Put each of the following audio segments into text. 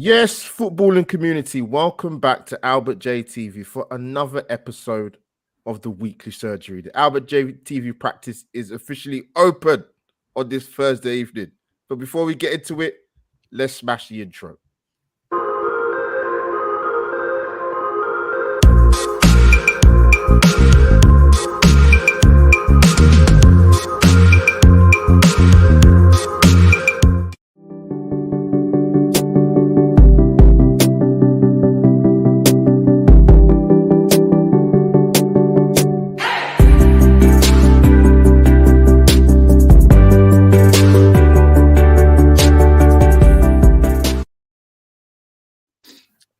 Yes, footballing community, welcome back to Albert J TV for another episode of the weekly surgery. The Albert J TV practice is officially open on this Thursday evening. But before we get into it, let's smash the intro.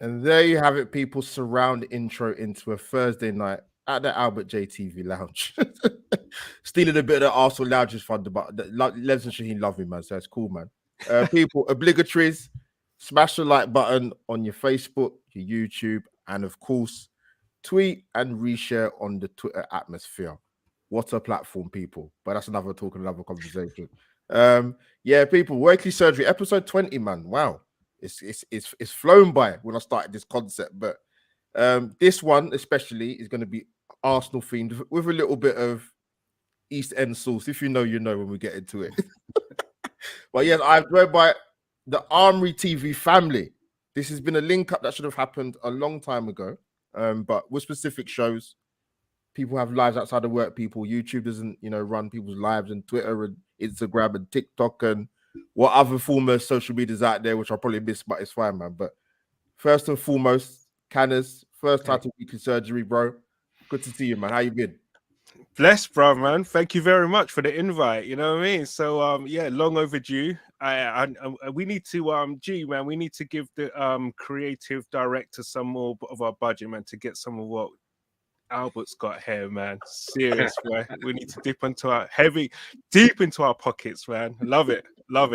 And there you have it, people. Surround intro into a Thursday night at the Albert J TV lounge. Stealing a bit of the Arsenal lounges fun, but Les and Shaheen love me, man. So it's cool, man. People, obligatories, smash the like button on your Facebook, your YouTube, and of course, tweet and reshare on the Twitter atmosphere. What a platform, people. But that's another talk and another conversation. Yeah, people, weekly surgery, episode 20, man. Wow. It's flown by when I started this concept, but this one especially is going to be Arsenal themed with a little bit of East End sauce. If you know, you know when we get into it. But yes, I'm joined by the Armory TV family. This has been a link up that should have happened a long time ago, but with specific shows. People have lives outside of work. People, YouTube doesn't, run people's lives, and Twitter and Instagram and TikTok and what other former social medias out there, which I probably miss, but it's fine, man. But first and foremost, Canners, first title weekly surgery, bro. Good to see you, man. How you been? Blessed, bro, man. Thank you very much for the invite. You know what I mean? So, yeah, long overdue. We need to, man, we need to give the creative director some more of our budget, man, to get some of what Albert's got here, man. Serious, man. We need to dip deep into our pockets, man. Love it. No,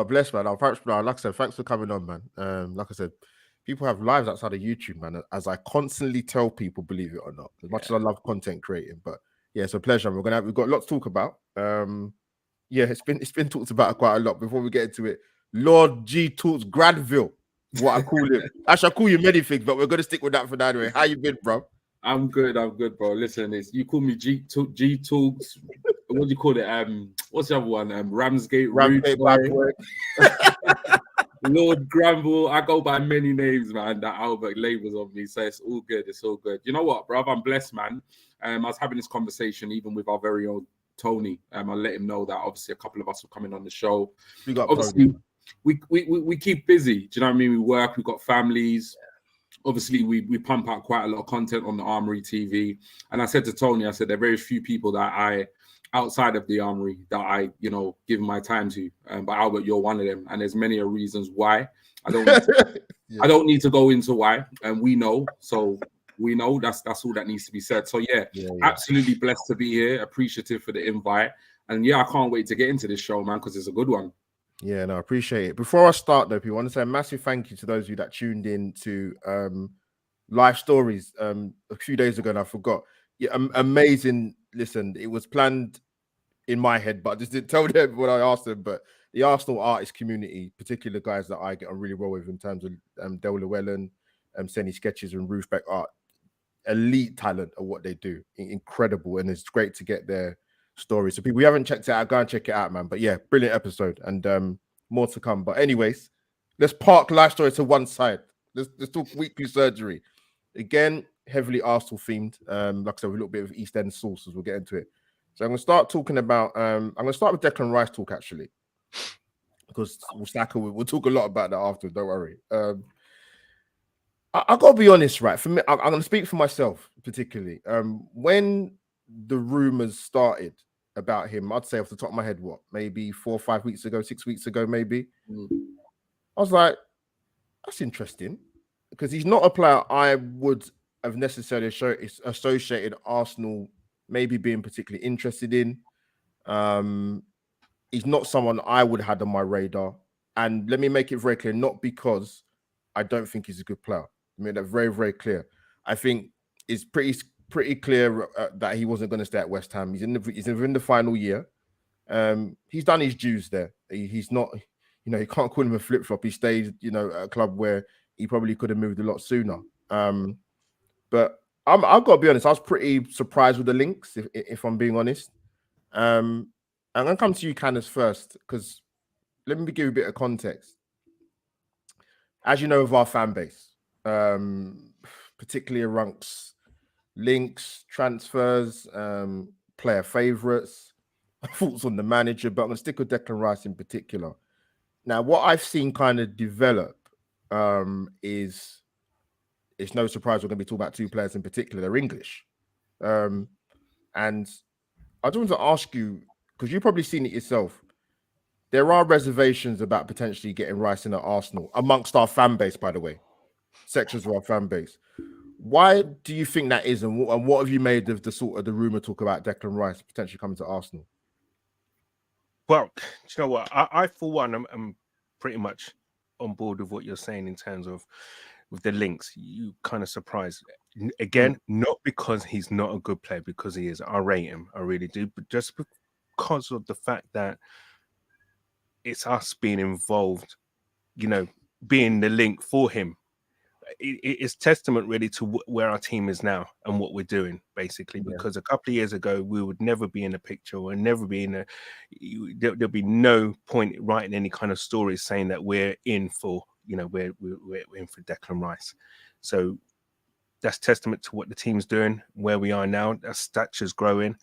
bless, man. Like I said, thanks for coming on, man. Like I said, people have lives outside of YouTube, man. As I constantly tell people, believe it or not, as much as I love content creating, but yeah, it's a pleasure. We've got lots to talk about. Yeah, it's been talked about quite a lot. Before we get into it, Lord GTalks Granville. What I call him. Actually, I call you many things, but we're gonna stick with that for now anyway. How you been, bro? I'm good, bro. Listen, you call me G-Talks. What do you call it? What's the other one? Ramsgate Boy. Lord Granville. I go by many names, man. That Albert labels on me, so it's all good. It's all good. You know what, bro? I'm blessed, man. I was having this conversation even with our very own Tony. I let him know that obviously a couple of us were coming on the show. Obviously, we keep busy. Do you know what I mean? We work. We've got families. Obviously, we pump out quite a lot of content on the Armory TV. And I said to Tony, I said, there are very few people that outside of the Armory, that I, give my time to. But Albert, you're one of them. And there's many reasons why. I don't need to go into why. And we know. So we know that's all that needs to be said. So yeah, absolutely blessed to be here. Appreciative for the invite. And yeah, I can't wait to get into this show, man, because it's a good one. Yeah, no, I appreciate it. Before I start, though, people, I want to say a massive thank you to those of you that tuned in to live stories a few days ago, and I forgot. Yeah, amazing. Listen, it was planned in my head, but I just didn't tell them when I asked them. But the Arsenal artist community, particularly guys that I get on really well with in terms of Del Llewellyn, Senny Sketches and Roofback Art, elite talent at what they do. Incredible. And it's great to get their story. So people, we haven't checked it out, go and check it out, man. But yeah, brilliant episode, and more to come. But anyways, let's park life story to one side. Let's talk weekly surgery. Again, heavily Arsenal themed. Like I said, with a little bit of East End sauce as we'll get into it. So I'm gonna start talking about I'm gonna start with Declan Rice talk, actually, because Saka, we'll talk a lot about that after, don't worry. I gotta be honest, right? For me, I'm gonna speak for myself particularly. When the rumors started about him, I'd say off the top of my head, maybe 4 or 5 weeks ago, 6 weeks ago, maybe. I was like, that's interesting, because he's not a player I would have necessarily associated Arsenal maybe being particularly interested in. He's not someone I would have had on my radar. And let me make it very clear, not because I don't think he's a good player. I made that very, very clear. I think it's pretty clear that he wasn't going to stay at West Ham. He's in the final year. He's done his dues there. He's you know, you can't call him a flip flop. He stays, you know, at a club where he probably could have moved a lot sooner. But I've got to be honest, I was pretty surprised with the links, if I'm being honest. I'm gonna come to you, Canners, first, because let me give you a bit of context. As you know, of our fan base, particularly amongst links, transfers, player favourites, thoughts on the manager, but I'm gonna stick with Declan Rice in particular. Now, what I've seen kind of develop is it's no surprise we're going to be talking about two players in particular. They're English. And I just want to ask you, because you've probably seen it yourself, there are reservations about potentially getting Rice in at Arsenal amongst our fan base, by the way, sections of our fan base. Why do you think that is? And what have you made of the sort of the rumor talk about Declan Rice potentially coming to Arsenal? Well, do you know what? I for one, I'm pretty much on board with what you're saying in terms of with the links. You kind of surprised again, not because he's not a good player, because he is. I rate him, I really do, but just because of the fact that it's us being involved, you know, being the link for him. It's testament really to where our team is now and what we're doing, basically, because a couple of years ago we would never be in a picture or never be in a there'll be no point writing any kind of stories saying that we're in for, you know, we're in for Declan Rice. So that's testament to what the team's doing, where we are now. Our stature's growing,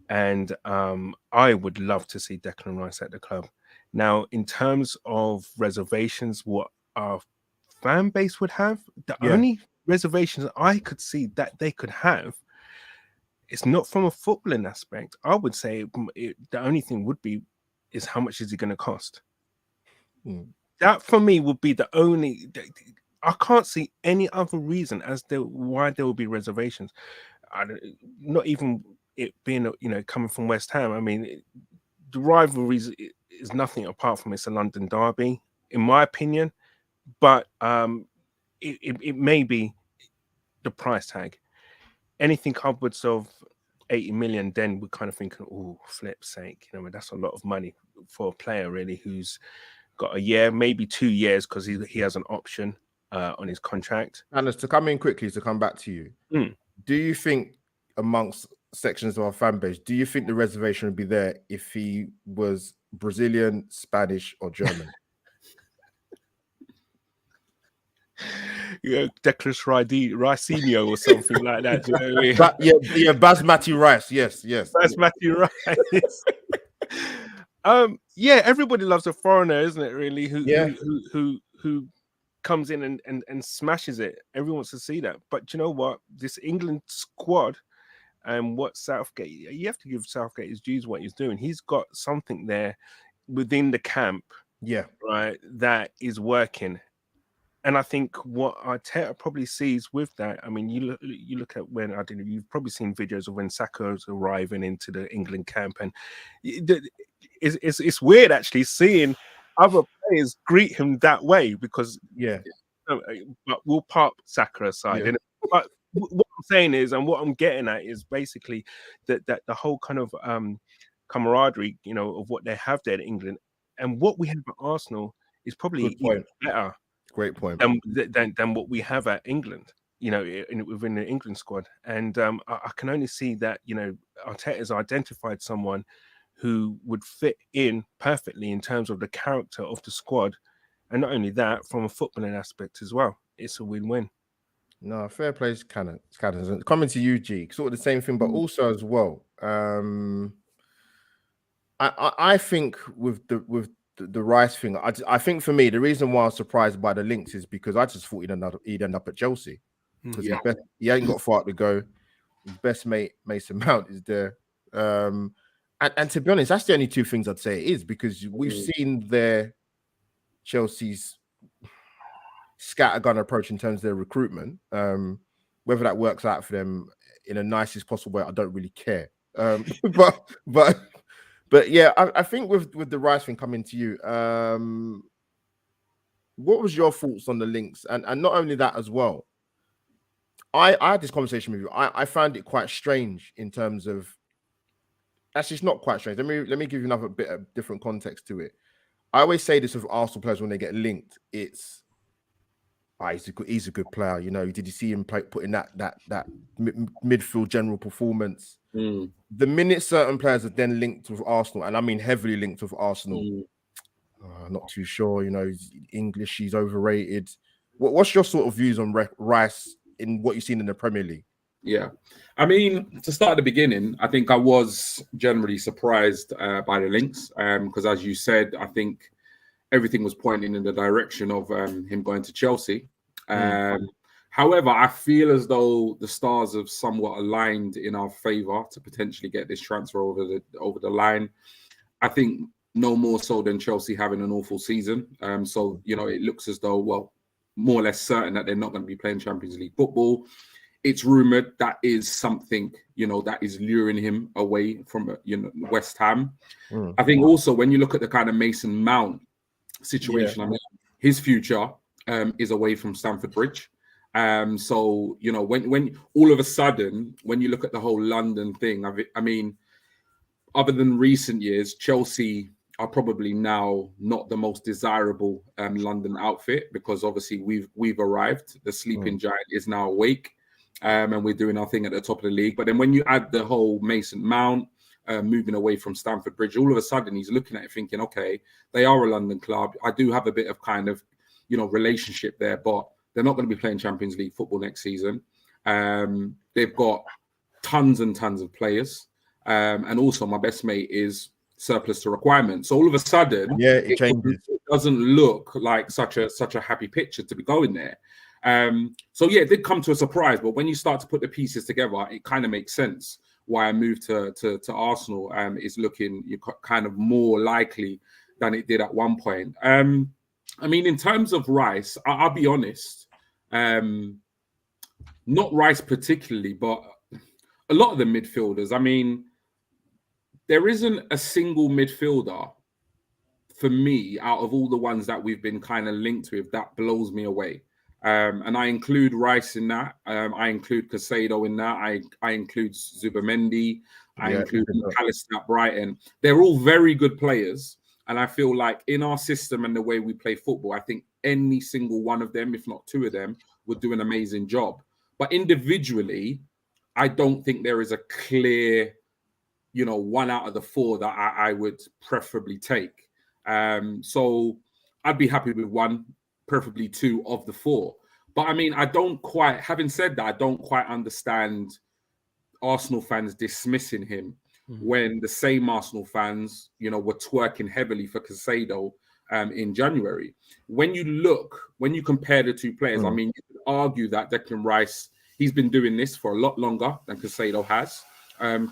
and I would love to see Declan Rice at the club. Now, in terms of reservations, what our fan base would have, the only reservations I could see that they could have, it's not from a footballing aspect. I would say the only thing would be is how much is he going to cost. That for me would be the only. I can't see any other reason as to why there will be reservations. Not even it being, you know, coming from West Ham. I mean, the rivalry is nothing apart from it's a London derby, in my opinion. But it may be the price tag. Anything upwards of 80 million, then we're kind of thinking, oh, flip's sake, you know, that's a lot of money for a player really who's got a year, maybe 2 years, because he has an option on his contract. And to come in quickly, to come back to you, do you think amongst sections of our fan base, do you think the reservation would be there if he was Brazilian, Spanish, or German? You know, Declan Ricinho or something like that. Do you know what I mean? But yeah, Basmati Rice. Yes. Basmati Rice. Yeah, everybody loves a foreigner, isn't it? Really, who comes in and smashes it. Everyone wants to see that. But you know what? This England squad and what Southgate, you have to give Southgate his dues. What he's doing, he's got something there within the camp. Yeah, right. That is working. And I think what Arteta probably sees with that, I mean, you look at when, I don't know, you've probably seen videos of when Saka's arriving into the England camp, and it's weird actually seeing other players greet him that way, because but we'll park Saka aside. But what I'm saying is, and what I'm getting at is basically that the whole kind of camaraderie, you know, of what they have there in England, and what we have at Arsenal is probably even better. Great point. Than what we have at England, you know, within the England squad. And I can only see that, you know, Arteta has identified someone who would fit in perfectly in terms of the character of the squad. And not only that, from a footballing aspect as well. It's a win-win. No, fair play, Canners. Coming to you, G, sort of the same thing, but also as well. I think with the Rice thing, I think for me, the reason why I was surprised by the links is because I just thought he'd end up at Chelsea, because he ain't got far to go. His best mate, Mason Mount, is there. And to be honest, that's the only two things I'd say it is, because we've seen their Chelsea's scattergun approach in terms of their recruitment. Whether that works out for them in the nicest possible way, I don't really care. But yeah, I think with the Rice thing coming to you, what was your thoughts on the links? And not only that as well, I had this conversation with you. I found it quite strange in terms of, actually it's not quite strange. Let me give you another bit of different context to it. I always say this with Arsenal players when they get linked. It's he's a good player. You know, did you see him put in that midfield general performance? The minute certain players are then linked with Arsenal, and I mean heavily linked with Arsenal, not too sure. You know, English, he's overrated. What's your sort of views on Rice in what you've seen in the Premier League? Yeah, I mean, to start at the beginning, I think I was generally surprised by the links because, as you said, I think everything was pointing in the direction of him going to Chelsea. However, I feel as though the stars have somewhat aligned in our favour to potentially get this transfer over the line. I think no more so than Chelsea having an awful season. So, you know, it looks as though, well, more or less certain that they're not going to be playing Champions League football. It's rumoured that is something, you know, that is luring him away from, you know, West Ham. I think also when you look at the kind of Mason Mount situation, I mean, his future is away from Stamford Bridge. So, you know, when all of a sudden, when you look at the whole London thing, I mean, other than recent years, Chelsea are probably now not the most desirable London outfit because obviously we've arrived. The sleeping giant is now awake, and we're doing our thing at the top of the league. But then when you add the whole Mason Mount moving away from Stamford Bridge, all of a sudden he's looking at it thinking, okay, they are a London club. I do have a bit of kind of, you know, relationship there, but they're not going to be playing Champions League football next season. They've got tons and tons of players. And also my best mate is surplus to requirements. So all of a sudden, it changes. It doesn't look like such a happy picture to be going there. So yeah, it did come to a surprise, but when you start to put the pieces together, it kind of makes sense why a move to Arsenal is looking kind of more likely than it did at one point. I mean, in terms of Rice, I'll be honest, not Rice particularly, but a lot of the midfielders. I mean, there isn't a single midfielder for me out of all the ones that we've been kind of linked with that blows me away. And I include Rice in that. I include Caicedo in that. I include Zubamendi. I include McAllister at Brighton. They're all very good players. And I feel like in our system and the way we play football, I think any single one of them, if not two of them, would do an amazing job. But individually, I don't think there is a clear, you know, one out of the four that I would preferably take. So I'd be happy with one, preferably two of the four. But I mean, having said that, I don't quite understand Arsenal fans dismissing him when the same Arsenal fans, you know, were twerking heavily for Caicedo in January. When you compare the two players, I mean, you could argue that Declan Rice, he's been doing this for a lot longer than Caicedo has,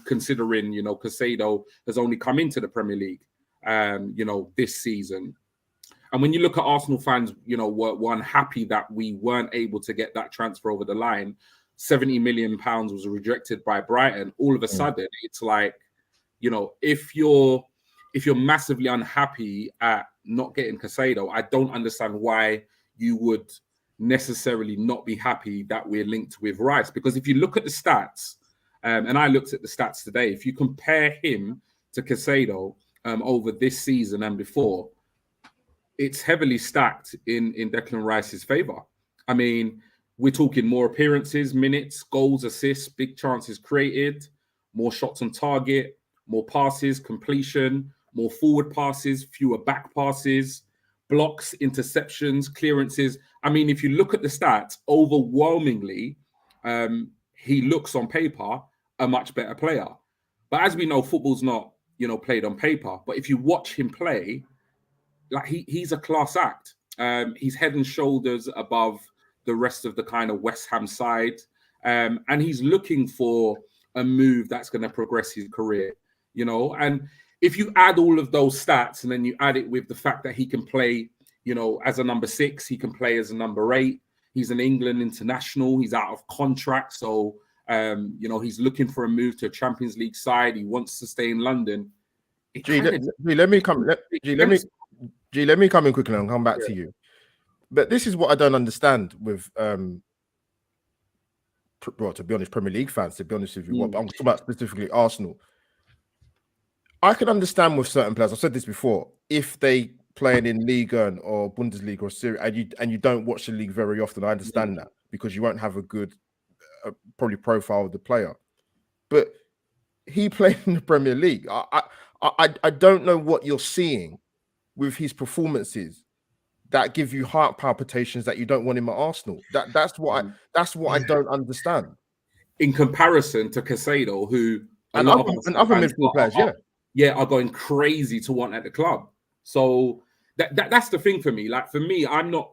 considering, you know, Caicedo has only come into the Premier League, you know, this season. And when you look at Arsenal fans, you know, were unhappy that we weren't able to get that transfer over the line. 70 million pounds was rejected by Brighton. All of a sudden, it's like, you know, if you're massively unhappy at not getting Caicedo, I don't understand why you would necessarily not be happy that we're linked with Rice. Because if you look at the stats, and I looked at the stats today, if you compare him to Caicedo over this season and before, it's heavily stacked in Declan Rice's favour. I mean, we're talking more appearances, minutes, goals, assists, big chances created, more shots on target, more passes, completion, more forward passes, fewer back passes, blocks, interceptions, clearances. I mean, if you look at the stats, overwhelmingly, he looks on paper a much better player. But as we know, football's not, you know, played on paper. But if you watch him play, like he's a class act. He's head and shoulders above the rest of the kind of West Ham side. And he's looking for a move that's going to progress his career, you know. And if you add all of those stats and then you add it with the fact that he can play, you know, as a number 6, he can play as a number 8. He's an England international. He's out of contract. So, you know, he's looking for a move to a Champions League side. He wants to stay in London. Let me come in quickly and come back to you. But this is what I don't understand with, well, to be honest, Premier League fans, to be honest with you. What I'm talking about specifically Arsenal. I can understand with certain players, I've said this before, if they playing in Liga or Bundesliga or Serie, and you don't watch the league very often. I understand that because you won't have a good probably profile of the player, but he played in the Premier League. I don't know what you're seeing with his performances that give you heart palpitations that you don't want him at Arsenal. That's what I don't understand. In comparison to Caicedo, who and other midfield players, are going crazy to want at the club. So that's the thing for me. Like for me, I'm not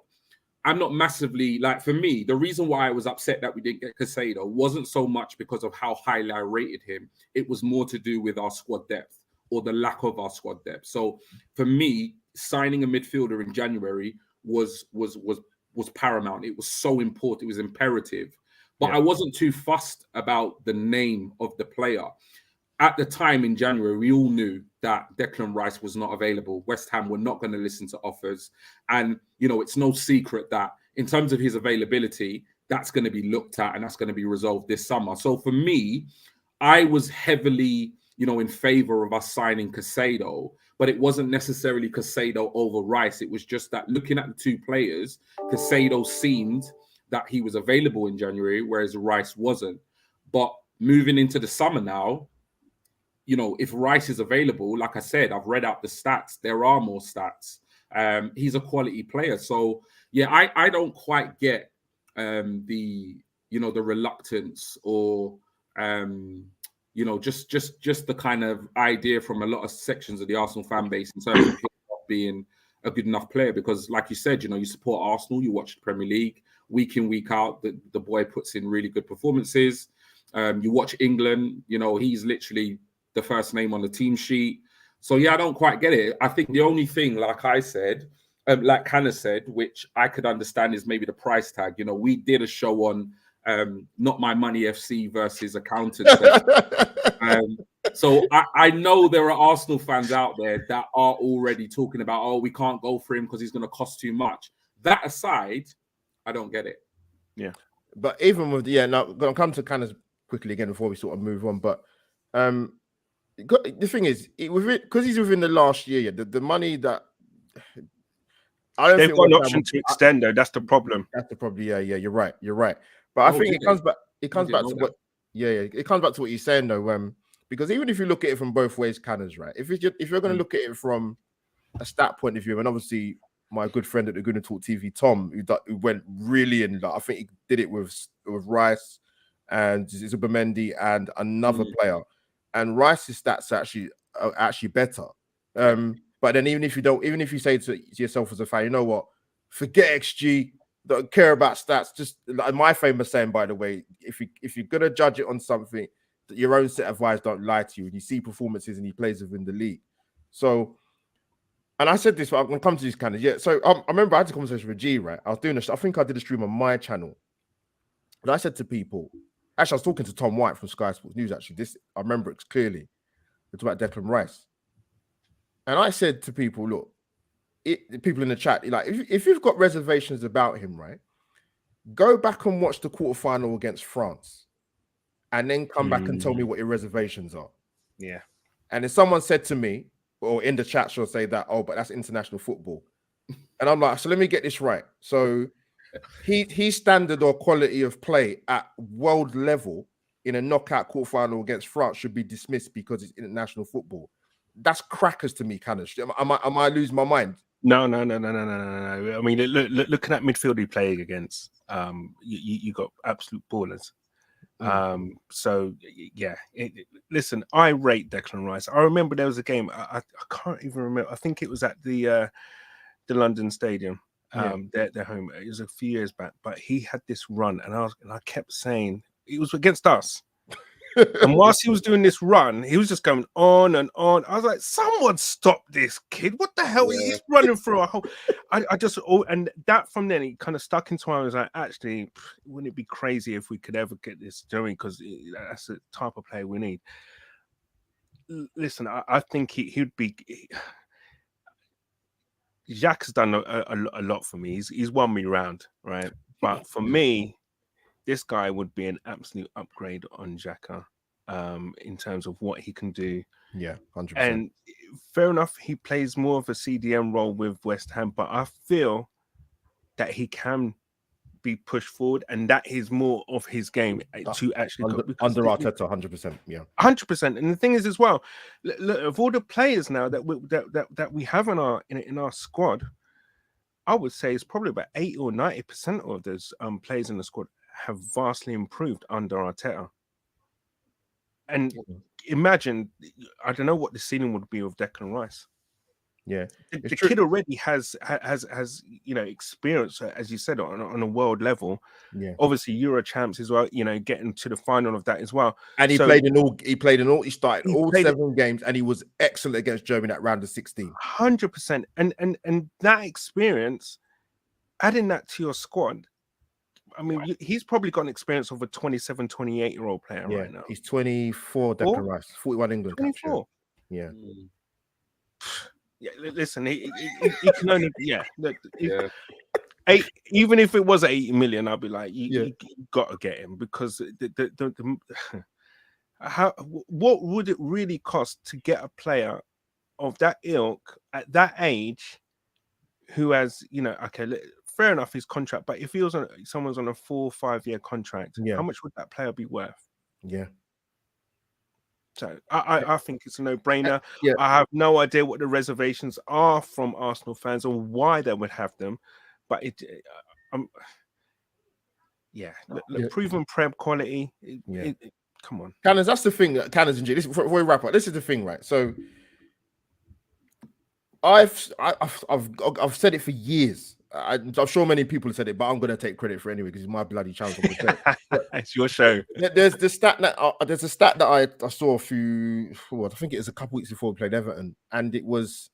massively like, for me, the reason why I was upset that we didn't get Caicedo wasn't so much because of how highly I rated him. It was more to do with our squad depth or the lack of our squad depth. So for me, signing a midfielder in January was paramount. It was so important. It was imperative. But I wasn't too fussed about the name of the player. At the time in January, we all knew that Declan Rice was not available. West Ham were not going to listen to offers. And, you know, it's no secret that in terms of his availability, that's going to be looked at and that's going to be resolved this summer. So for me, I was heavily, you know, in favor of us signing Caicedo, but it wasn't necessarily Caicedo over Rice. It was just that looking at the two players, Caicedo seemed that he was available in January, whereas Rice wasn't. But moving into the summer now, you know, if Rice is available, like I said, I've read out the stats. There are more stats. He's a quality player. So, yeah, I don't quite get the reluctance or, you know, just the kind of idea from a lot of sections of the Arsenal fan base in terms of him not being a good enough player. Because like you said, you know, you support Arsenal, you watch the Premier League week in, week out. The boy puts in really good performances. You watch England, you know, he's literally the first name on the team sheet. So, yeah, I don't quite get it. I think the only thing, like I said, like Canners said, which I could understand is maybe the price tag. You know, we did a show on Not My Money FC versus Accountants. So I know there are Arsenal fans out there that are already talking about, oh, we can't go for him because he's going to cost too much. That aside, I don't get it. Yeah. But even with, now I'm going to come to Canners quickly again before we sort of move on. But the thing is, because he's within the last year, the money that they've got an option to extend, though. That's the problem. That's the problem. Yeah, you're right. But I think it comes back. It comes back to what. It comes back to what you're saying, though. Because even if you look at it from both ways, Canners, right? If you're going to look at it from a stat point of view, and obviously my good friend at the Gonna Talk TV, Tom, who went really in. Like, I think he did it with Rice and Zubimendi and another player. And Rice's stats are actually better. But then even if you say to yourself as a fan, you know what, forget XG, don't care about stats. Just like my famous saying, by the way, if you're gonna judge it on something, that your own set of eyes don't lie to you, and you see performances and he plays within the league. So, and I said this, but I'm gonna come to these kind of So I remember I had a conversation with G, right? I was doing I think I did a stream on my channel, and I said to people. Actually, I was talking to Tom White from Sky Sports News. Actually, I remember it clearly. It's about Declan Rice, and I said to people, "Look, people in the chat, like, if you've got reservations about him, right, go back and watch the quarterfinal against France, and then come back and tell me what your reservations are." Yeah. And if someone said to me, or in the chat, she'll say that, "Oh, but that's international football," and I'm like, so let me get this right. So. His standard or quality of play at world level in a knockout quarterfinal against France should be dismissed because it's international football. That's crackers to me, Canners. Am I losing my mind? No. I mean, looking at midfield he playing against, you got absolute ballers. So yeah, listen, I rate Declan Rice. I remember there was a game. I can't even remember. I think it was at the London Stadium. Their home. It was a few years back, but he had this run, and I kept saying it was against us. And whilst he was doing this run, he was just going on and on. I was like, "Someone stop this kid! What the hell? He's running through a whole." And that from then it kind of stuck into my. I was like, actually, wouldn't it be crazy if we could ever get this doing? Because that's the type of player we need. Listen, I think he'd be. Jacques has done a lot for me. He's won me round, right? But for me, this guy would be an absolute upgrade on Xhaka in terms of what he can do Yeah, 100%. And fair enough, he plays more of a CDM role with West Ham, but I feel that he can be pushed forward, and that is more of his game to actually under Arteta, 100%. Yeah, 100%. And the thing is, as well, look, of all the players now that we have in our squad, I would say it's probably about 80 or 90% of those players in the squad have vastly improved under Arteta. And imagine, I don't know what the ceiling would be with Declan Rice. Yeah, the kid already has experience, as you said, on a world level. Yeah, obviously Euro champs as well. Getting to the final of that as well. And he played in all. He started all 7 games, and he was excellent against Germany at round of 16. 100%. And that experience, adding that to your squad. I mean, he's probably got an experience of a 27, 28-year-old player right now. He's 24, Declan Rice, 41 England 24. Yeah. Yeah, listen, he can only even if it was 80 million, I'd be like, you got to get him, because what would it really cost to get a player of that ilk at that age, who has, fair enough, his contract, but if he was someone's on a 4 or 5 year contract, how much would that player be worth? Yeah. So I think it's a no-brainer. I have no idea what the reservations are from Arsenal fans or why they would have them, but proven Prem quality. Come on, Canners. That's the thing. Canners and G. This, before we wrap up, this is the thing, right? So I've said it for years. I'm sure many people have said it, but I'm going to take credit for it anyway, because it's my bloody channel. It's your show. There's a stat that I saw a few. I think it was a couple weeks before we played Everton, and it was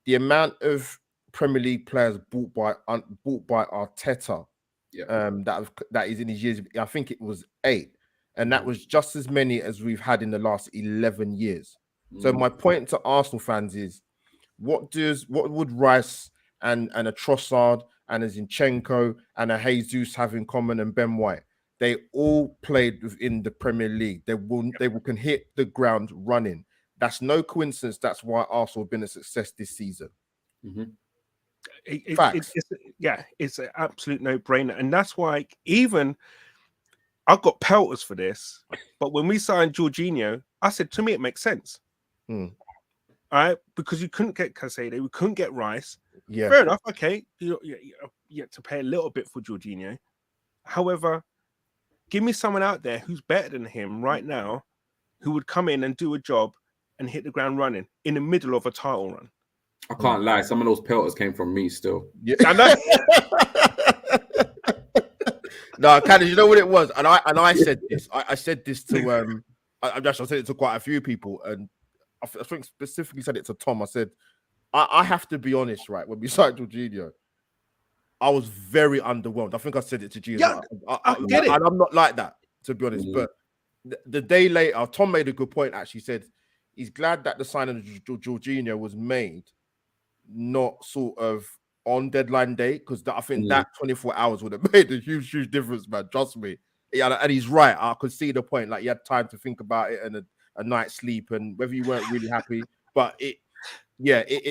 the amount of Premier League players bought by Arteta. That is in his years. I think it was 8, and that was just as many as we've had in the last 11 years. So my point to Arsenal fans is, what would Rice and a Trossard and a Zinchenko and a Jesus have in common, and Ben White? They all played within the Premier League. They can hit the ground running. That's no coincidence. That's why Arsenal have been a success this season. Facts. It's an absolute no-brainer, and that's why even I got pelters for this. But when we signed Jorginho, I said, to me it makes sense. All right, because you couldn't get Caicedo, we couldn't get Rice. Yeah, fair enough. Okay, you have to pay a little bit for Jorginho. However, give me someone out there who's better than him right now, who would come in and do a job and hit the ground running in the middle of a title run. I can't lie. Some of those pelters came from me still. Yeah. I know. No, Canners, you know what it was? And I said this. I said this to I said it to quite a few people, and I think specifically said it to Tom. I said, I have to be honest, right? When we signed Jorginho, I was very underwhelmed. I think I said it to G. Yeah, I get it. And I'm not like that, to be honest. But the day later, Tom made a good point. Actually, said he's glad that the signing of Jorginho was made not sort of on deadline day, because I think that 24 hours would have made a huge difference, man. Trust me. Yeah, and he's right. I could see the point. Like, you had time to think about it and a night's sleep, and whether you weren't really happy, but it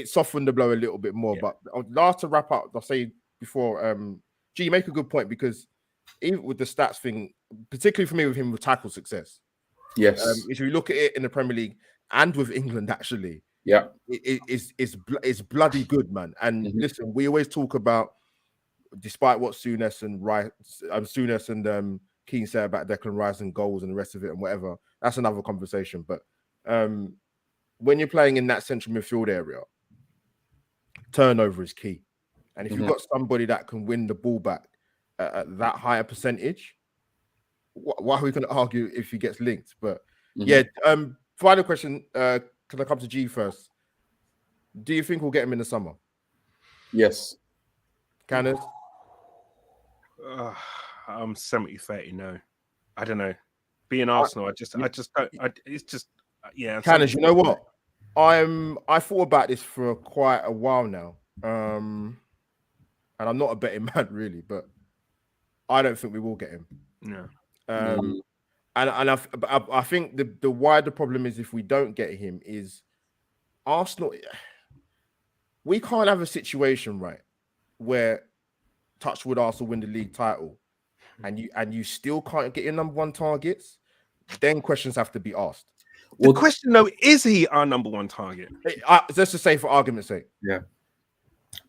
softened the blow a little bit more. Yeah. But last to wrap up, I'll say before, G, you make a good point, because even with the stats thing, particularly for me with him with tackle success, if you look at it in the Premier League and with England, actually, it's bloody good, man. And listen, we always talk about, despite what Souness and Keane say about Declan Rice and goals and the rest of it and whatever, that's another conversation. But when you're playing in that central midfield area, turnover is key. And if you've got somebody that can win the ball back at that higher percentage, why are we going to argue if he gets linked? But final question. Can I come to G first? Do you think we'll get him in the summer? Yes. Canners? I'm 70-30 no. I don't know. Being Arsenal, I just don't. It's just Canners, you know what? I thought about this for quite a while now. And I'm not a betting man really, but I don't think we will get him. No. I think the wider problem is if we don't get him is Arsenal. We can't have a situation, right, where Touchwood Arsenal win the league title, and you still can't get your number one targets. Then questions have to be asked. The question though, is he our number one target? Let's just say, for argument's sake, yeah.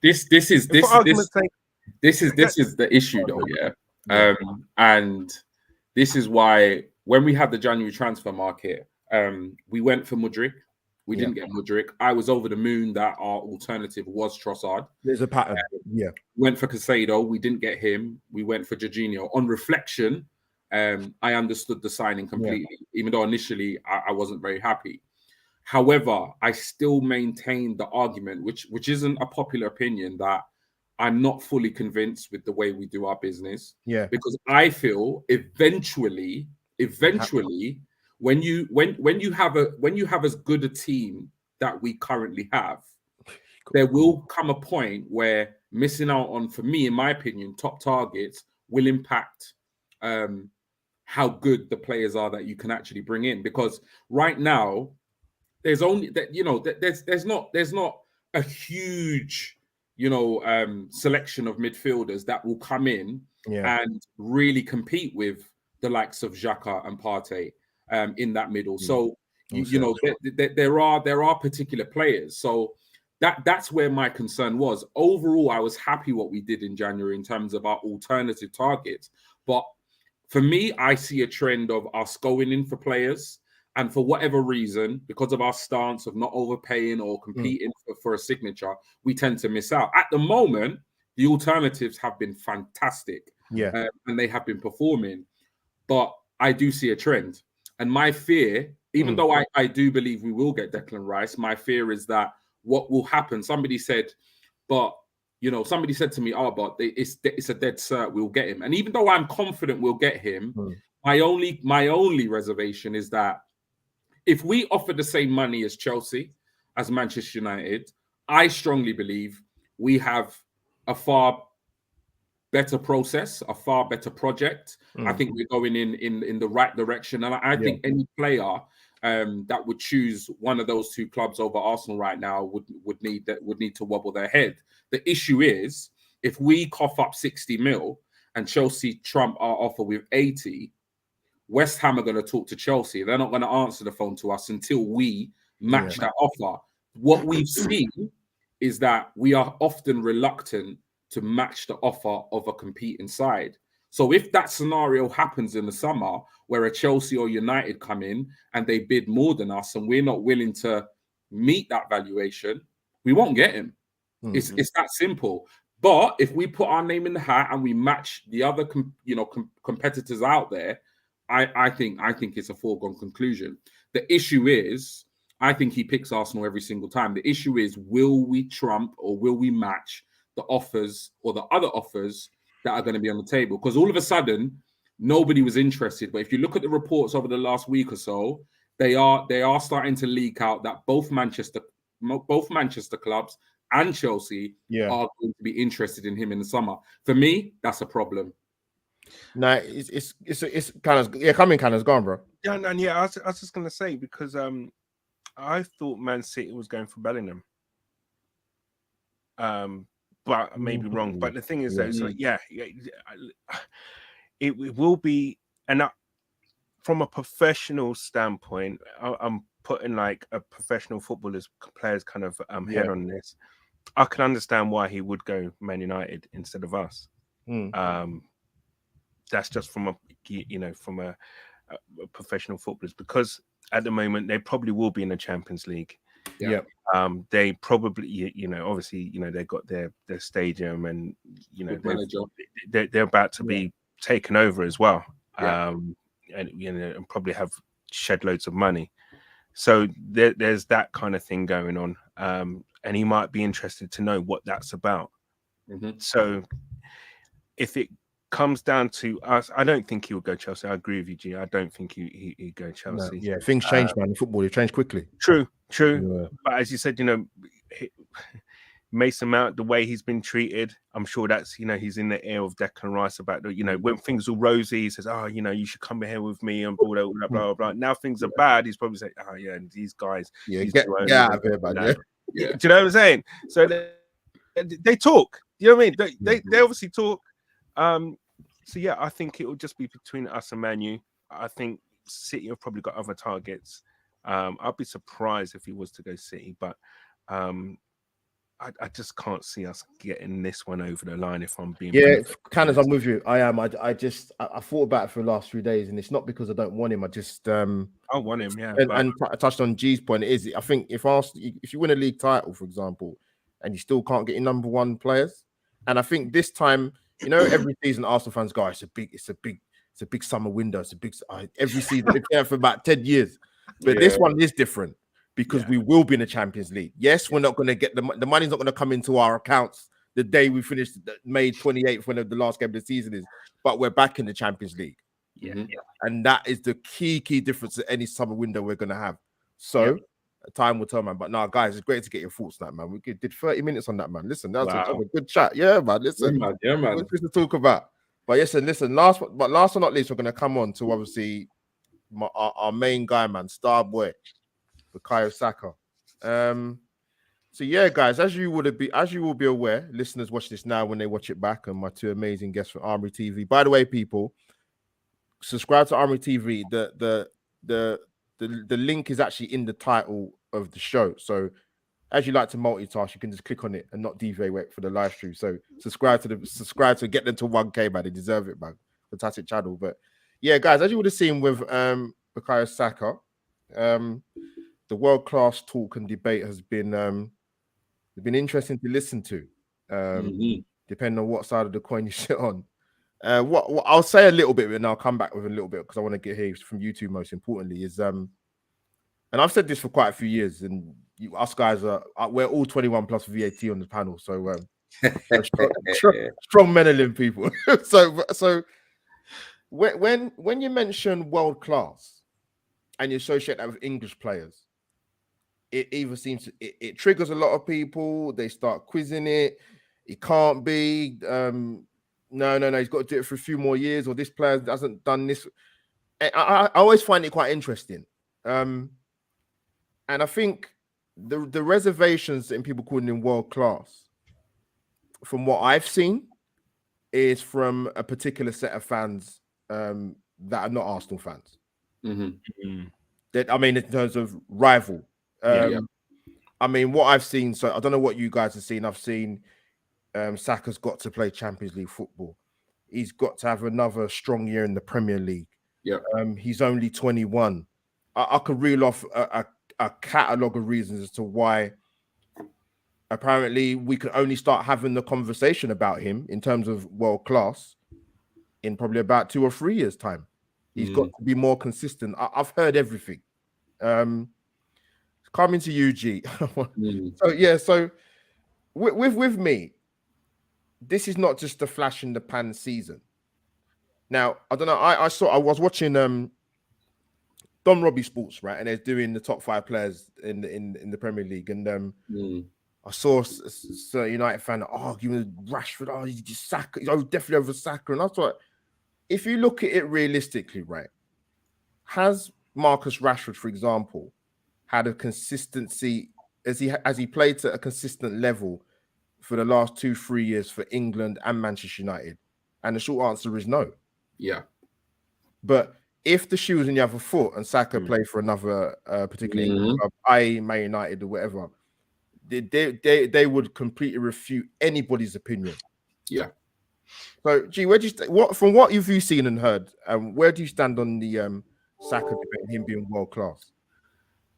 This is the issue though, yeah. And this is why when we had the January transfer market, we went for Mudryk. We didn't get Mudryk. I was over the moon that our alternative was Trossard. There's a pattern. Went for Casado. We didn't get him. We went for Jorginho. On reflection, I understood the signing completely, even though initially I wasn't very happy. However, I still maintain the argument, which isn't a popular opinion, that I'm not fully convinced with the way we do our business. Yeah. Because I feel eventually, when you have as good a team that we currently have, there will come a point where missing out on, for me, in my opinion, top targets will impact how good the players are that you can actually bring in. Because right now, there's only that, you know, there's not a huge, you know, selection of midfielders that will come in and really compete with the likes of Xhaka and Partey in that middle. So you know, there are particular players. So that's where my concern was. Overall, I was happy what we did in January in terms of our alternative targets. But for me, I see a trend of us going in for players, and for whatever reason, because of our stance of not overpaying or competing for a signature, we tend to miss out. At the moment, the alternatives have been fantastic, and they have been performing. But I do see a trend, and my fear, even though I do believe we will get Declan Rice, my fear is that what will happen. Somebody said to me, "Oh, but it's a dead cert. We'll get him." And even though I'm confident we'll get him, my only reservation is that if we offer the same money as Chelsea, as Manchester United, I strongly believe we have a far better process, a far better project. I think we're going in the right direction, and I think any player that would choose one of those two clubs over Arsenal right now would need to wobble their head. The issue is, if we cough up 60 mil and Chelsea trump our offer with 80, West Ham are going to talk to Chelsea. They're not going to answer the phone to us until we match that offer. What we've seen is that we are often reluctant to match the offer of a competing side. So if that scenario happens in the summer, where a Chelsea or United come in and they bid more than us, and we're not willing to meet that valuation, we won't get him. It's that simple. But if we put our name in the hat and we match the other competitors out there, I think it's a foregone conclusion. The issue is, I think he picks Arsenal every single time. The issue is, will we trump or will we match the offers or the other offers that are going to be on the table? Because all of a sudden, nobody was interested. But if you look at the reports over the last week or so, they are starting to leak out that both Manchester clubs and Chelsea are going to be interested in him in the summer. For me, that's a problem. No, it's kind of coming, kind of gone, bro. Yeah, and I was just gonna say, because I thought Man City was going for Bellingham. But I may be wrong. But the thing is, though, so it will be, and from a professional standpoint, I'm putting like a professional players kind of head on this. I can understand why he would go Man United instead of us. That's just from a professional footballers, because at the moment they probably will be in the Champions League. They probably, obviously, they've got their stadium, and they're about to be taken over as well, and probably have shed loads of money. So there's that kind of thing going on, and he might be interested to know what that's about. So if it comes down to us, I don't think he will go Chelsea. I agree with you, G. I don't think he'd go Chelsea. No, things change, man. In football, they change quickly. True. But as you said, Mason Mount, the way he's been treated, I'm sure that's, he's in the ear of Declan Rice about the, when things are rosy, he says, oh, you should come here with me and blah, blah, blah, blah, blah. Now things are bad, he's probably saying, oh, yeah, and these guys. Get out of here, man. Yeah. Do you know what I'm saying? So they talk. You know what I mean? They obviously talk. So, yeah, I think it will just be between us and Man U. I think City have probably got other targets. I'd be surprised if he was to go City, but I just can't see us getting this one over the line if I'm being Canners, I'm with you. I am. I thought about it for the last 3 days, and it's not because I don't want him. I just I want him, yeah. And I touched on G's point. I think if you win a league title, for example, and you still can't get your number one players, and I think this time, every season Arsenal fans go, it's a big summer window. It's a big every season. They've been for about 10 years, but this one is different. Because we will be in the Champions League. Yes, we're not going to get the money's not going to come into our accounts the day we finish May 28th, when the last game of the season is. But we're back in the Champions League. And that is the key difference to any summer window we're going to have. So time will tell, man. But now, guys, it's great to get your thoughts on that, man. We did 30 minutes on that, man. Listen, that was a good chat. Yeah, man. Listen, yeah, man. What's to talk about? But listen. Last but not least, we're going to come on to obviously our main guy, man, star boy. Bukayo Saka. So yeah, guys, as you will be aware, listeners watch this now when they watch it back, and my two amazing guests from Armory TV. By the way, people, subscribe to Armory TV. The link is actually in the title of the show. So as you like to multitask, you can just click on it and not deviate for the live stream. So subscribe to get them to 1K, man. They deserve it, man. Fantastic channel. But yeah, guys, as you would have seen with Bukayo Saka, the world-class talk and debate has been interesting to listen to, depending on what side of the coin you sit on. What I'll say a little bit, and I'll come back with a little bit because I want to get here from you two. Most importantly, is and I've said this for quite a few years, and us guys we're all 21 plus VAT on the panel, so strong meddling people. so when you mention world-class and you associate that with English players, it either seems it triggers a lot of people. They start quizzing it. It can't be. No. He's got to do it for a few more years, or this player hasn't done this. I always find it quite interesting. And I think the reservations in people calling him world class, from what I've seen, is from a particular set of fans that are not Arsenal fans. That, I mean, in terms of rival. I mean, what I've seen, so I don't know what you guys have seen. I've seen Saka's got to play Champions League football. He's got to have another strong year in the Premier League. He's only 21. I could reel off a catalogue of reasons as to why apparently we could only start having the conversation about him in terms of world class in probably about 2 or 3 years' time. He's got to be more consistent. I've heard everything. Coming to you, G. So with me, this is not just a flash in the pan season. Now, I don't know. I was watching Don Robbie Sports, right, and they're doing the top 5 players in the Premier League, and I saw a United fan arguing with Rashford. Oh, he's just Saka. He's definitely over Saka, and I thought, if you look at it realistically, right, has Marcus Rashford, for example, had a consistency as he played to a consistent level for the last 2-3 years for England and Manchester United? And the short answer is no. But if the shoe was in the other foot and Saka played for another particular England club, i.e. Man United or whatever, they would completely refute anybody's opinion. So, G, where do you from what you've seen and heard, where do you stand on the Saka debate and him being world class?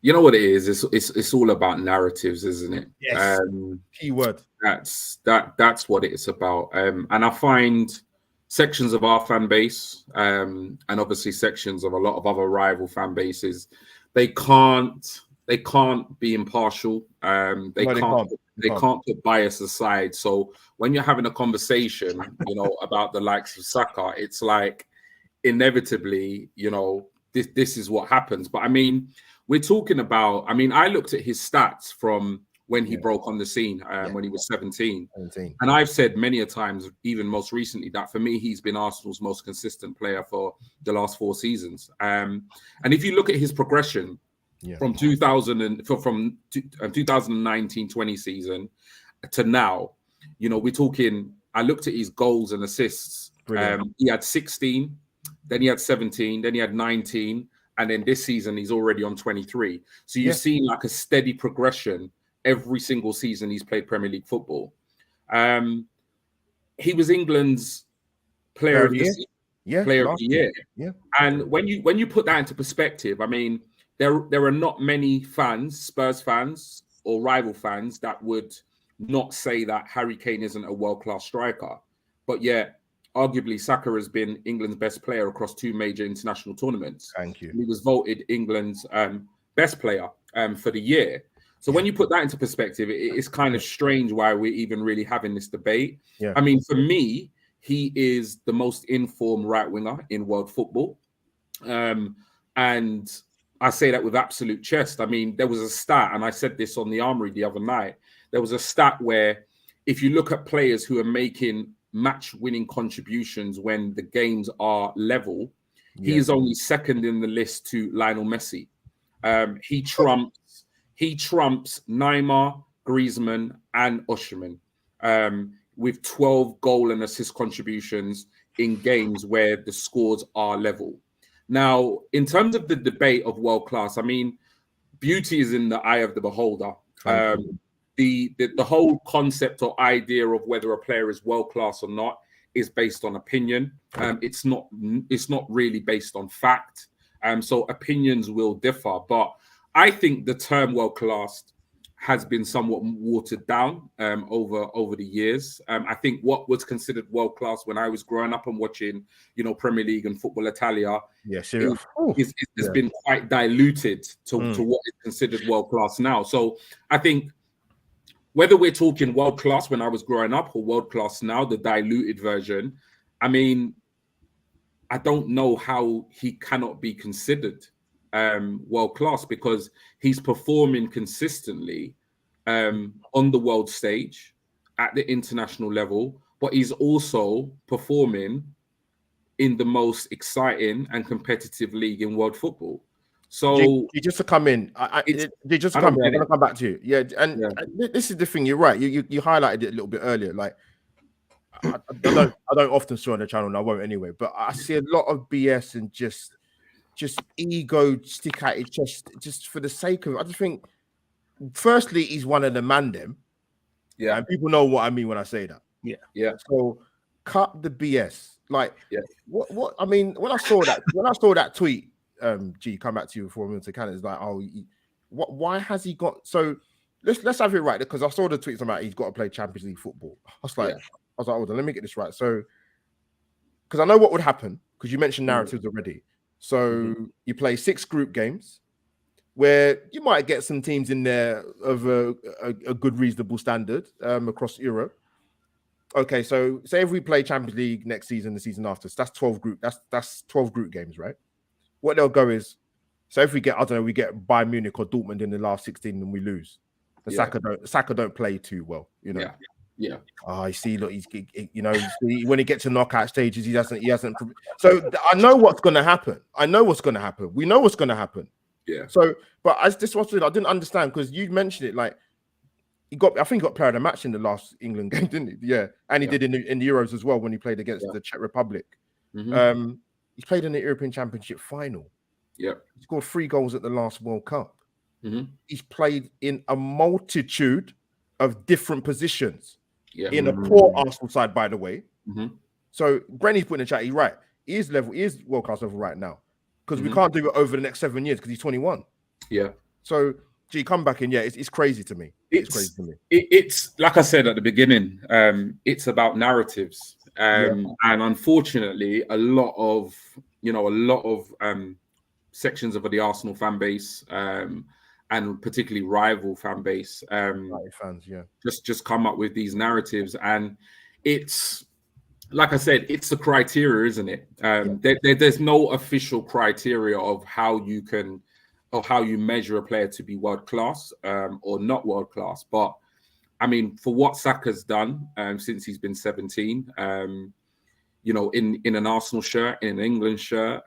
You know what it is? It's all about narratives, isn't it? Yes. Keyword. That's what it's about. And I find sections of our fan base, and obviously sections of a lot of other rival fan bases, they can't be impartial. They can't put bias aside. So when you're having a conversation, about the likes of Saka, it's like inevitably, this is what happens. But I mean, we're talking about, I looked at his stats from when he broke on the scene when he was 17. 17. And I've said many a times, even most recently, that for me, he's been Arsenal's most consistent player for the last 4 seasons. And if you look at his progression from 2019-20 season to now, you know, we're talking, I looked at his goals and assists. He had 16, then he had 17, then he had 19, and then this season he's already on 23. So you've seen like a steady progression every single season he's played Premier League football. He was England's player of the year. Yeah. And when you put that into perspective, I mean, there are not many fans, Spurs fans or rival fans, that would not say that Harry Kane isn't a world-class striker. But yet, arguably, Saka has been England's best player across 2 major international tournaments. Thank you. He was voted England's best player for the year. So when you put that into perspective, it's kind of strange why we're even really having this debate. Yeah. I mean, for me, he is the most informed right winger in world football. And I say that with absolute chest. I mean, there was a stat, and I said this on the Armory the other night. There was a stat where if you look at players who are making match-winning contributions when the games are level, he is only second in the list to Lionel Messi. He trumps Neymar, Griezmann, and Osimhen with 12 goal and assist contributions in games where the scores are level. Now, in terms of the debate of world class, I mean, beauty is in the eye of the beholder. The whole concept or idea of whether a player is world class or not is based on opinion. It's not really based on fact. So opinions will differ. But I think the term world class has been somewhat watered down over the years. I think what was considered world class when I was growing up and watching, you know, Premier League and Football Italia, has been quite diluted to what is considered world class now. So I think whether we're talking world class when I was growing up or world class now, the diluted version, I mean, I don't know how he cannot be considered world class, because he's performing consistently on the world stage at the international level, but he's also performing in the most exciting and competitive league in world football. So just to come in, I'm going to come back to you. Yeah, and this is the thing. You're right. You highlighted it a little bit earlier. Like I don't often see on the channel, and I won't anyway. But I see a lot of BS and just ego stick at his chest just for the sake of it. I just think, firstly, he's one of the man them. Yeah, and people know what I mean when I say that. Yeah. So cut the BS. Like, what I mean, when I saw that tweet. Come back to you before we move to Canada. It's like, why has he got? So let's have it right, because I saw the tweets about he's got to play Champions League football. I was like, hold on, let me get this right. So, because I know what would happen, because you mentioned narratives already. So you play 6 group games, where you might get some teams in there of a good, reasonable standard across Europe. Okay, so say if we play Champions League next season, the season after, so that's 12 group. That's 12 group games, right? What they'll go is, so if we get, I don't know, we get Bayern Munich or Dortmund in the last 16 and we lose, the Saka don't play too well, you know. Yeah. Oh, you see, look, he's, you know, when he gets to knockout stages, he hasn't. So I know what's going to happen. We know what's going to happen. Yeah. So, but I didn't understand, because you mentioned it, like I think he got player of the match in the last England game, didn't he? Yeah, and he did in the Euros as well when he played against the Czech Republic. He's played in the European Championship final. Yeah. He scored 3 goals at the last World Cup. He's played in a multitude of different positions in a poor Arsenal side, by the way. So Brenny's putting in the chat, he's right. He is world class level right now, because we can't do it over the next 7 years because he's 21. Yeah. So come back in. Yeah, it's crazy to me. It's crazy to me. It's like I said at the beginning. It's about narratives. And unfortunately, a lot of sections of the Arsenal fan base, and particularly rival fan base, fans, just come up with these narratives, and it's like I said, it's the criteria, isn't it? There's no official criteria of how you can of how you measure a player to be world class or not world class. But I mean, for what Saka's done since he's been 17, you know, in an Arsenal shirt, in an England shirt,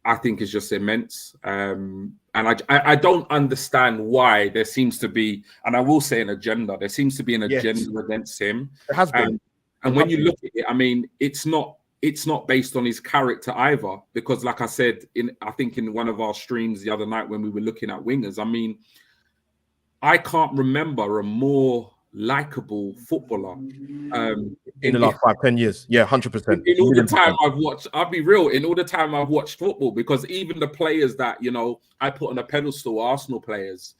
I think is just immense. And I don't understand why there seems to be, and I will say an agenda. There seems to be an agenda against him. It has been. And when you look at it, I mean, it's not based on his character either, because like I said, I think in one of our streams the other night when we were looking at wingers, I mean, I can't remember a more likable footballer in the last 5-10 years. Yeah, 100%. In all the time I've watched, I'll be real, in all the time I've watched football, because even the players that, you know, I put on a pedestal, Arsenal players,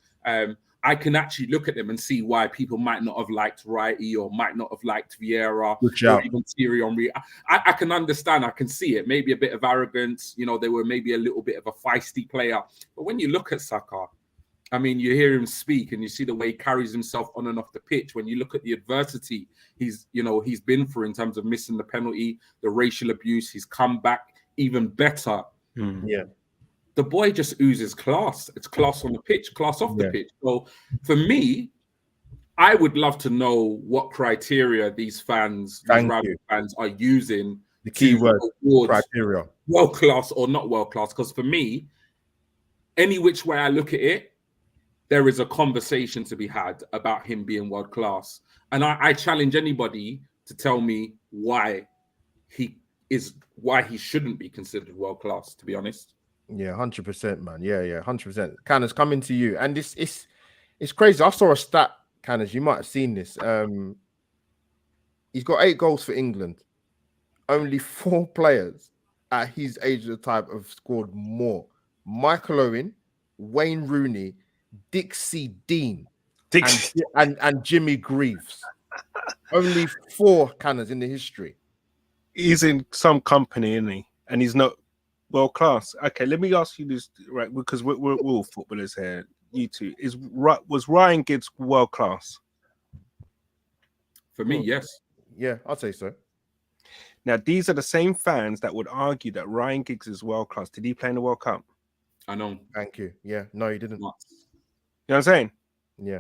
I can actually look at them and see why people might not have liked Wrighty or might not have liked Vieira or even Thierry Henry. I can understand, I can see it. Maybe a bit of arrogance, you know, they were maybe a little bit of a feisty player. But when you look at Saka, I mean, you hear him speak and you see the way he carries himself on and off the pitch. When you look at the adversity he's been through in terms of missing the penalty, the racial abuse, he's come back even better. Yeah. The boy just oozes class. It's class on the pitch, class off the pitch. So for me, I would love to know what criteria these fans, fans are using. The key word, criteria. World class or not world class. Because for me, any which way I look at it, there is a conversation to be had about him being world class. And I challenge anybody to tell me why he shouldn't be considered world class, to be honest. Yeah, 100%, man. Yeah, 100%. Canners, coming to you. And it's crazy. I saw a stat, Canners, you might have seen this. He's got 8 goals for England. Only 4 players at his age of the type have scored more. Michael Owen, Wayne Rooney, Dixie Dean, and Jimmy Greaves. Only 4 Canners in the history. He's in some company, isn't he? And he's not world class. Okay, let me ask you this, right? Because we're all footballers here. You two, was Ryan Giggs world class? For me, yes. Yeah, I'd say so. Now, these are the same fans that would argue that Ryan Giggs is world class. Did he play in the World Cup? I know. Thank you. Yeah, no, he didn't. You know what I'm saying? Yeah.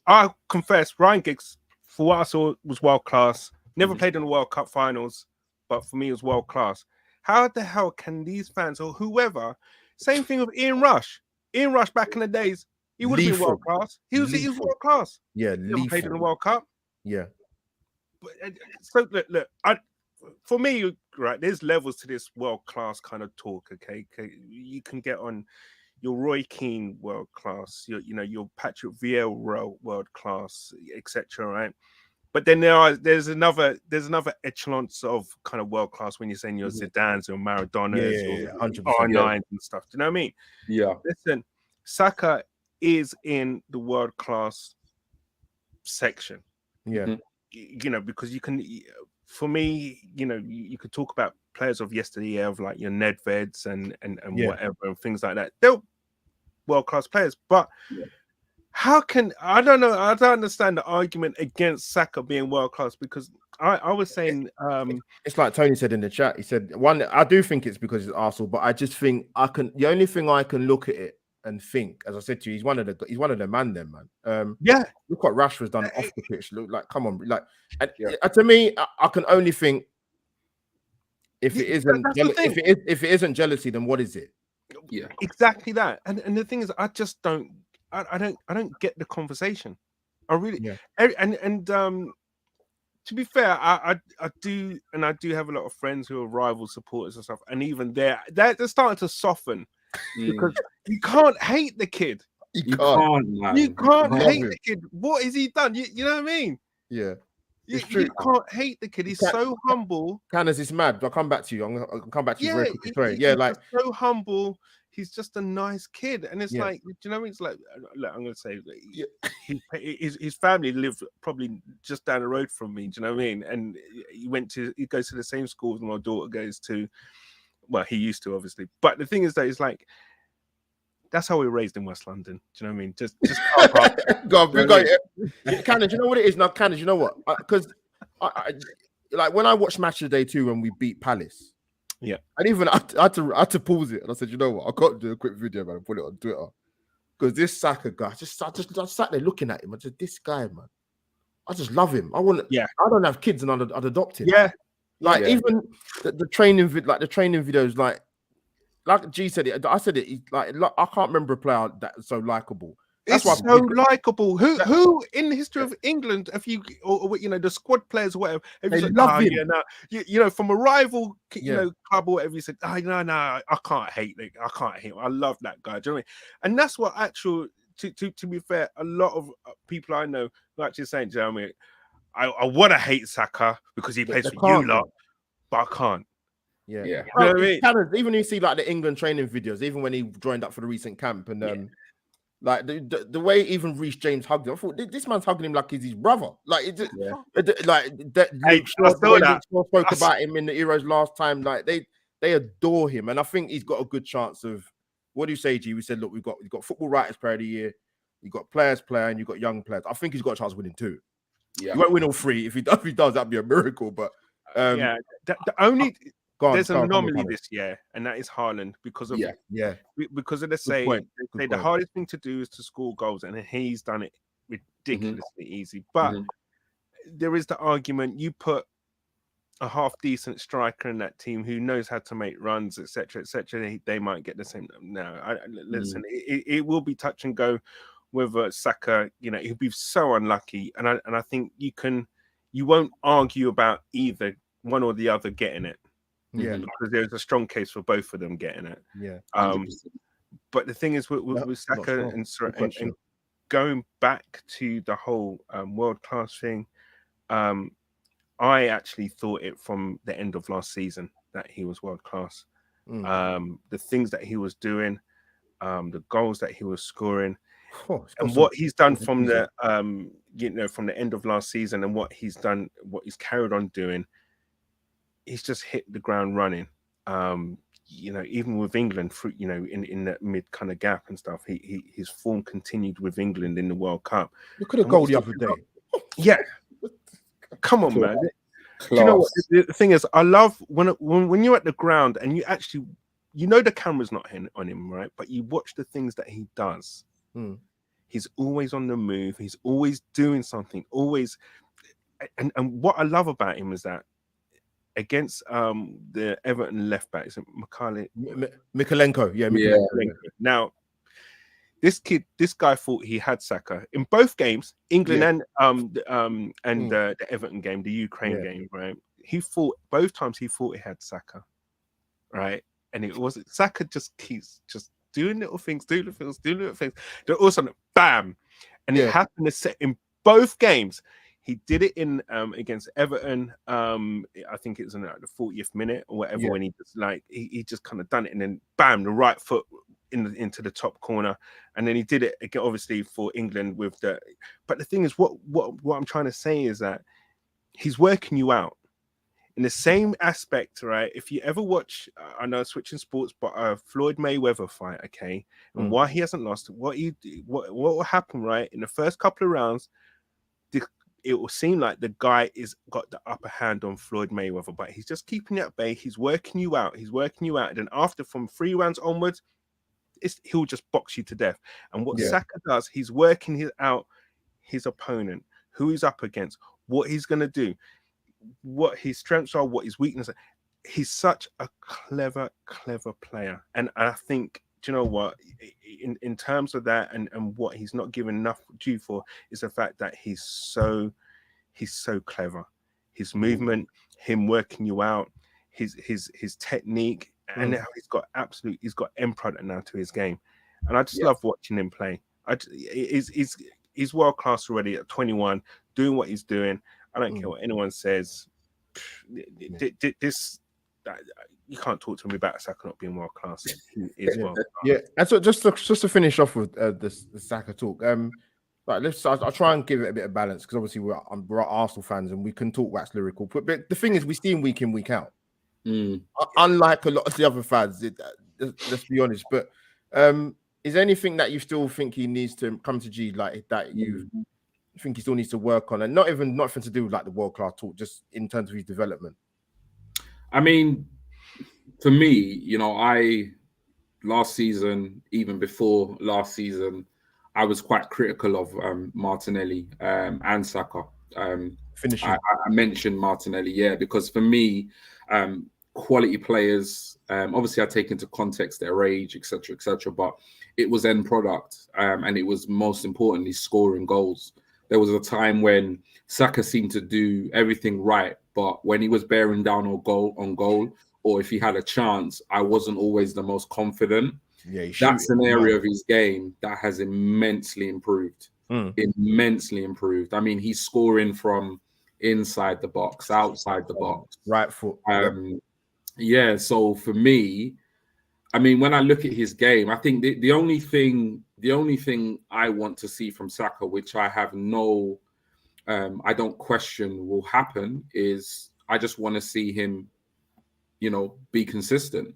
I confess, Ryan Giggs, for what I saw, was world class. Never played in the World Cup finals, but for me, it was world class. How the hell can these fans or whoever, same thing with Ian Rush. Ian Rush back in the days, he would have been world class. He was world class. Yeah, never played in the World Cup. Yeah. But, so look, for me, right, there's levels to this world class kind of talk. Okay, you can get on your Roy Keane world class, your Patrick Vieira world class, etc. Right, but then there's another echelons of kind of world class when you're saying your Zidanes or Maradonas or 100%, R9s and stuff. Do you know what I mean? Yeah. Listen, Saka is in the world class section. Yeah. Because you can. For me, you could talk about players of yesteryear, of like your Nedveds and whatever and things like that. They're world-class players, but how can I don't understand the argument against Saka being world-class, because I was saying it's like Tony said in the chat. He said I do think it's because it's Arsenal, but I just think the only thing I can look at it and think, as I said to you, he's one of the man then, man. Look what Rashford's done off the pitch. Look, like, come on, like, and to me, I can only think if it isn't if it isn't jealousy, then what is it? Yeah, exactly that. And the thing is, I just don't get the conversation. I really and to be fair, I do have a lot of friends who are rival supporters and stuff, and even they're starting to soften. Because you can't hate the kid. You can't hate the kid. What has he done? You know what I mean? Yeah. You can't hate the kid. He's so humble. Canners is mad. I'll come back to you. I'll come back to you very quickly. Sorry. He's so humble. He's just a nice kid. And it's like, you know, it's like, look, I'm going to say, his family lived probably just down the road from me. Do you know what I mean? And he goes to the same school as my daughter goes to. Well, he used to, obviously. But the thing is that it's like, that's how we were raised in West London. Do you know what I mean? Just Canners, you know what it is now? Canners, you know what? Because I like when I watched Match of the Day 2 when we beat Palace, Yeah. And even I had to pause it, and I said, you know what, I can't do a quick video, man, and put it on Twitter because this Saka guy, I just sat there looking at him. I said, this guy, man, I just love him. I don't have kids, and I'd adopt him. Yeah. Like even the training videos, like G said it. I said it. He's like I can't remember a player that's so likable. That's It's so likable. Who in the history of England, if you or you know the squad players or whatever, if they you said, love him. You know, from a rival, you know, club or whatever, you said, no, I can't hate it. I can't hate him. I love that guy. Do you know what I mean? And that's what actual. To be fair, a lot of people I know are actually saying, do you know what I mean? I want to hate Saka because he plays for you lot, but I can't. Yeah. You know what I mean? Even you see like the England training videos, even when he joined up for the recent camp, and like the way even Reece James hugged him, I thought this man's hugging him like he's his brother. Like like that. Luke Shaw spoke about him in the Euros last time. Like they adore him, and I think he's got a good chance of. What do you say, G? We said, look, we've got Football Writers Player of the Year, you've got Players Player, and you've got Young Players. I think he's got a chance of winning 2. Yeah, he won't win all 3. If he does, that'd be a miracle. But the only there's an anomaly this year, and that is Haaland because of because of the hardest thing to do is to score goals, and he's done it ridiculously easy. But there is the argument you put a half decent striker in that team who knows how to make runs, etc., etc. They might get the same. No, listen, it will be touch and go whether Saka, you know, he'll be so unlucky, and I think you won't argue about either one or the other getting it. Yeah, because there's a strong case for both of them getting it. Yeah. But the thing is with Saka and going back to the whole world class thing, I actually thought it from the end of last season that he was world class. The things that he was doing, the goals that he was scoring, and what he's done from the from the end of last season, and what he's done, what he's carried on doing. He's just hit the ground running. You know, even with England, you know, in that mid kind of gap and stuff, his form continued with England in the World Cup. Look at the goal the other day. Yeah. Come on, man. Do you know what the thing is? I love when you're at the ground and you actually, you know, the camera's not on him, right? But you watch the things that he does. He's always on the move. He's always doing something. Always, and what I love about him is that against the Everton left back, is it Mikalenko? Yeah, Mikalenko. Now, this guy thought he had Saka in both games, England and the Everton game, the Ukraine game, right? He thought both times he had Saka, right? And it wasn't. Saka just keeps just doing little things. Then all of a sudden, bam! And it happened to set in both games. He did it in against Everton. I think it was in like the 40th minute or whatever when he just he just kind of done it, and then bam, the right foot into the top corner, and then he did it again, obviously for England with the. But the thing is, what I'm trying to say is that he's working you out in the same aspect, right? If you ever watch, I know switching sports, but Floyd Mayweather fight, okay, and why he hasn't lost, what will happen, right? In the first couple of rounds, it will seem like the guy is got the upper hand on Floyd Mayweather, but he's just keeping it at bay. He's working you out. And then after, from 3 rounds onwards, he'll just box you to death. And what Saka does, he's working out his opponent, who he's up against, what he's going to do, what his strengths are, what his weaknesses are. He's such a clever player. And I think, do you know what, in terms of that and what he's not given enough due for is the fact that he's so clever. His movement, him working you out, his technique, and now he's got end product now to his game. And I just love watching him play. He's world class already at 21, doing what he's doing. I don't care what anyone says. This you can't talk to me about Saka not being world class. He is world class. Yeah, and so just to finish off with the Saka talk, I'll try and give it a bit of balance because obviously we're Arsenal fans and we can talk wax lyrical. But the thing is, we see him week in, week out. Unlike a lot of the other fans, let's be honest. But is there anything that you still think he needs to come to G like that? You think he still needs to work on, and nothing to do with like the world class talk, just in terms of his development. I mean, For me, you know, last season, even before last season, I was quite critical of Martinelli and Saka. Finishing. I mentioned Martinelli, yeah, because for me, quality players, obviously I take into context their age, etc., but it was end product, and it was most importantly scoring goals. There was a time when Saka seemed to do everything right, but when he was bearing down on goal, or if he had a chance, I wasn't always the most confident. Yeah, That's an area of his game that has immensely improved. Immensely improved. I mean, he's scoring from inside the box, outside the box. Right foot. Yeah, so for me, I mean, when I look at his game, I think the only thing I want to see from Saka, which I have I don't question will happen, is I just want to see him, you know, be consistent.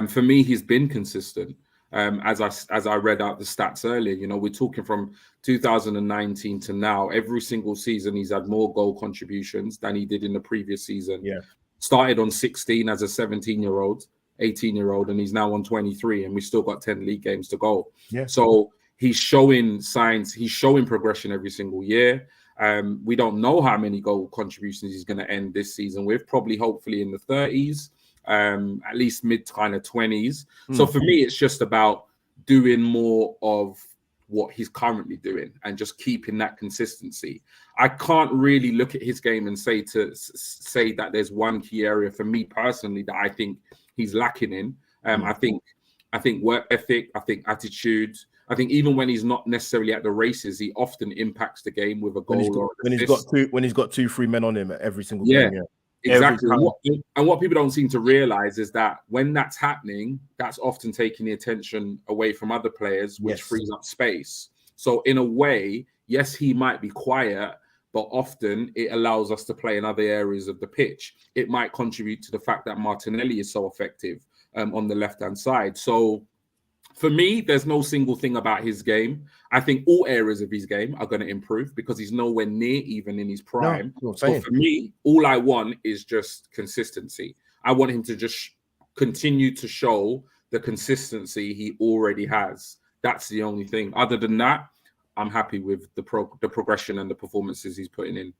For me, he's been consistent. As I read out the stats earlier, you know, we're talking from 2019 to now. Every single season, he's had more goal contributions than he did in the previous season. Yeah. Started on 16 as a 17-year-old, 18-year-old, and he's now on 23, and we still got 10 league games to go. Yeah. So he's showing signs. He's showing progression every single year. We don't know how many goal contributions he's going to end this season with. Probably, hopefully, in the 30s. At least mid kind of 20s. So for me, it's just about doing more of what he's currently doing and just keeping that consistency. I can't really look at his game and say that there's one key area for me personally that I think he's lacking in. I think work ethic, I think attitude. I think even when he's not necessarily at the races, he often impacts the game with a goal. When he's got 2-3 men on him at every single game. Yeah. Exactly. And what people don't seem to realize is that when that's happening, that's often taking the attention away from other players, which frees up space. So in a way, yes, he might be quiet, but often it allows us to play in other areas of the pitch. It might contribute to the fact that Martinelli is so effective on the left-hand side. So for me, there's no single thing about his game. I think all areas of his game are going to improve because he's nowhere near even in his prime. So for me, all I want is just consistency. I want him to just continue to show the consistency he already has. That's the only thing. Other than that, I'm happy with the progression and the performances he's putting in.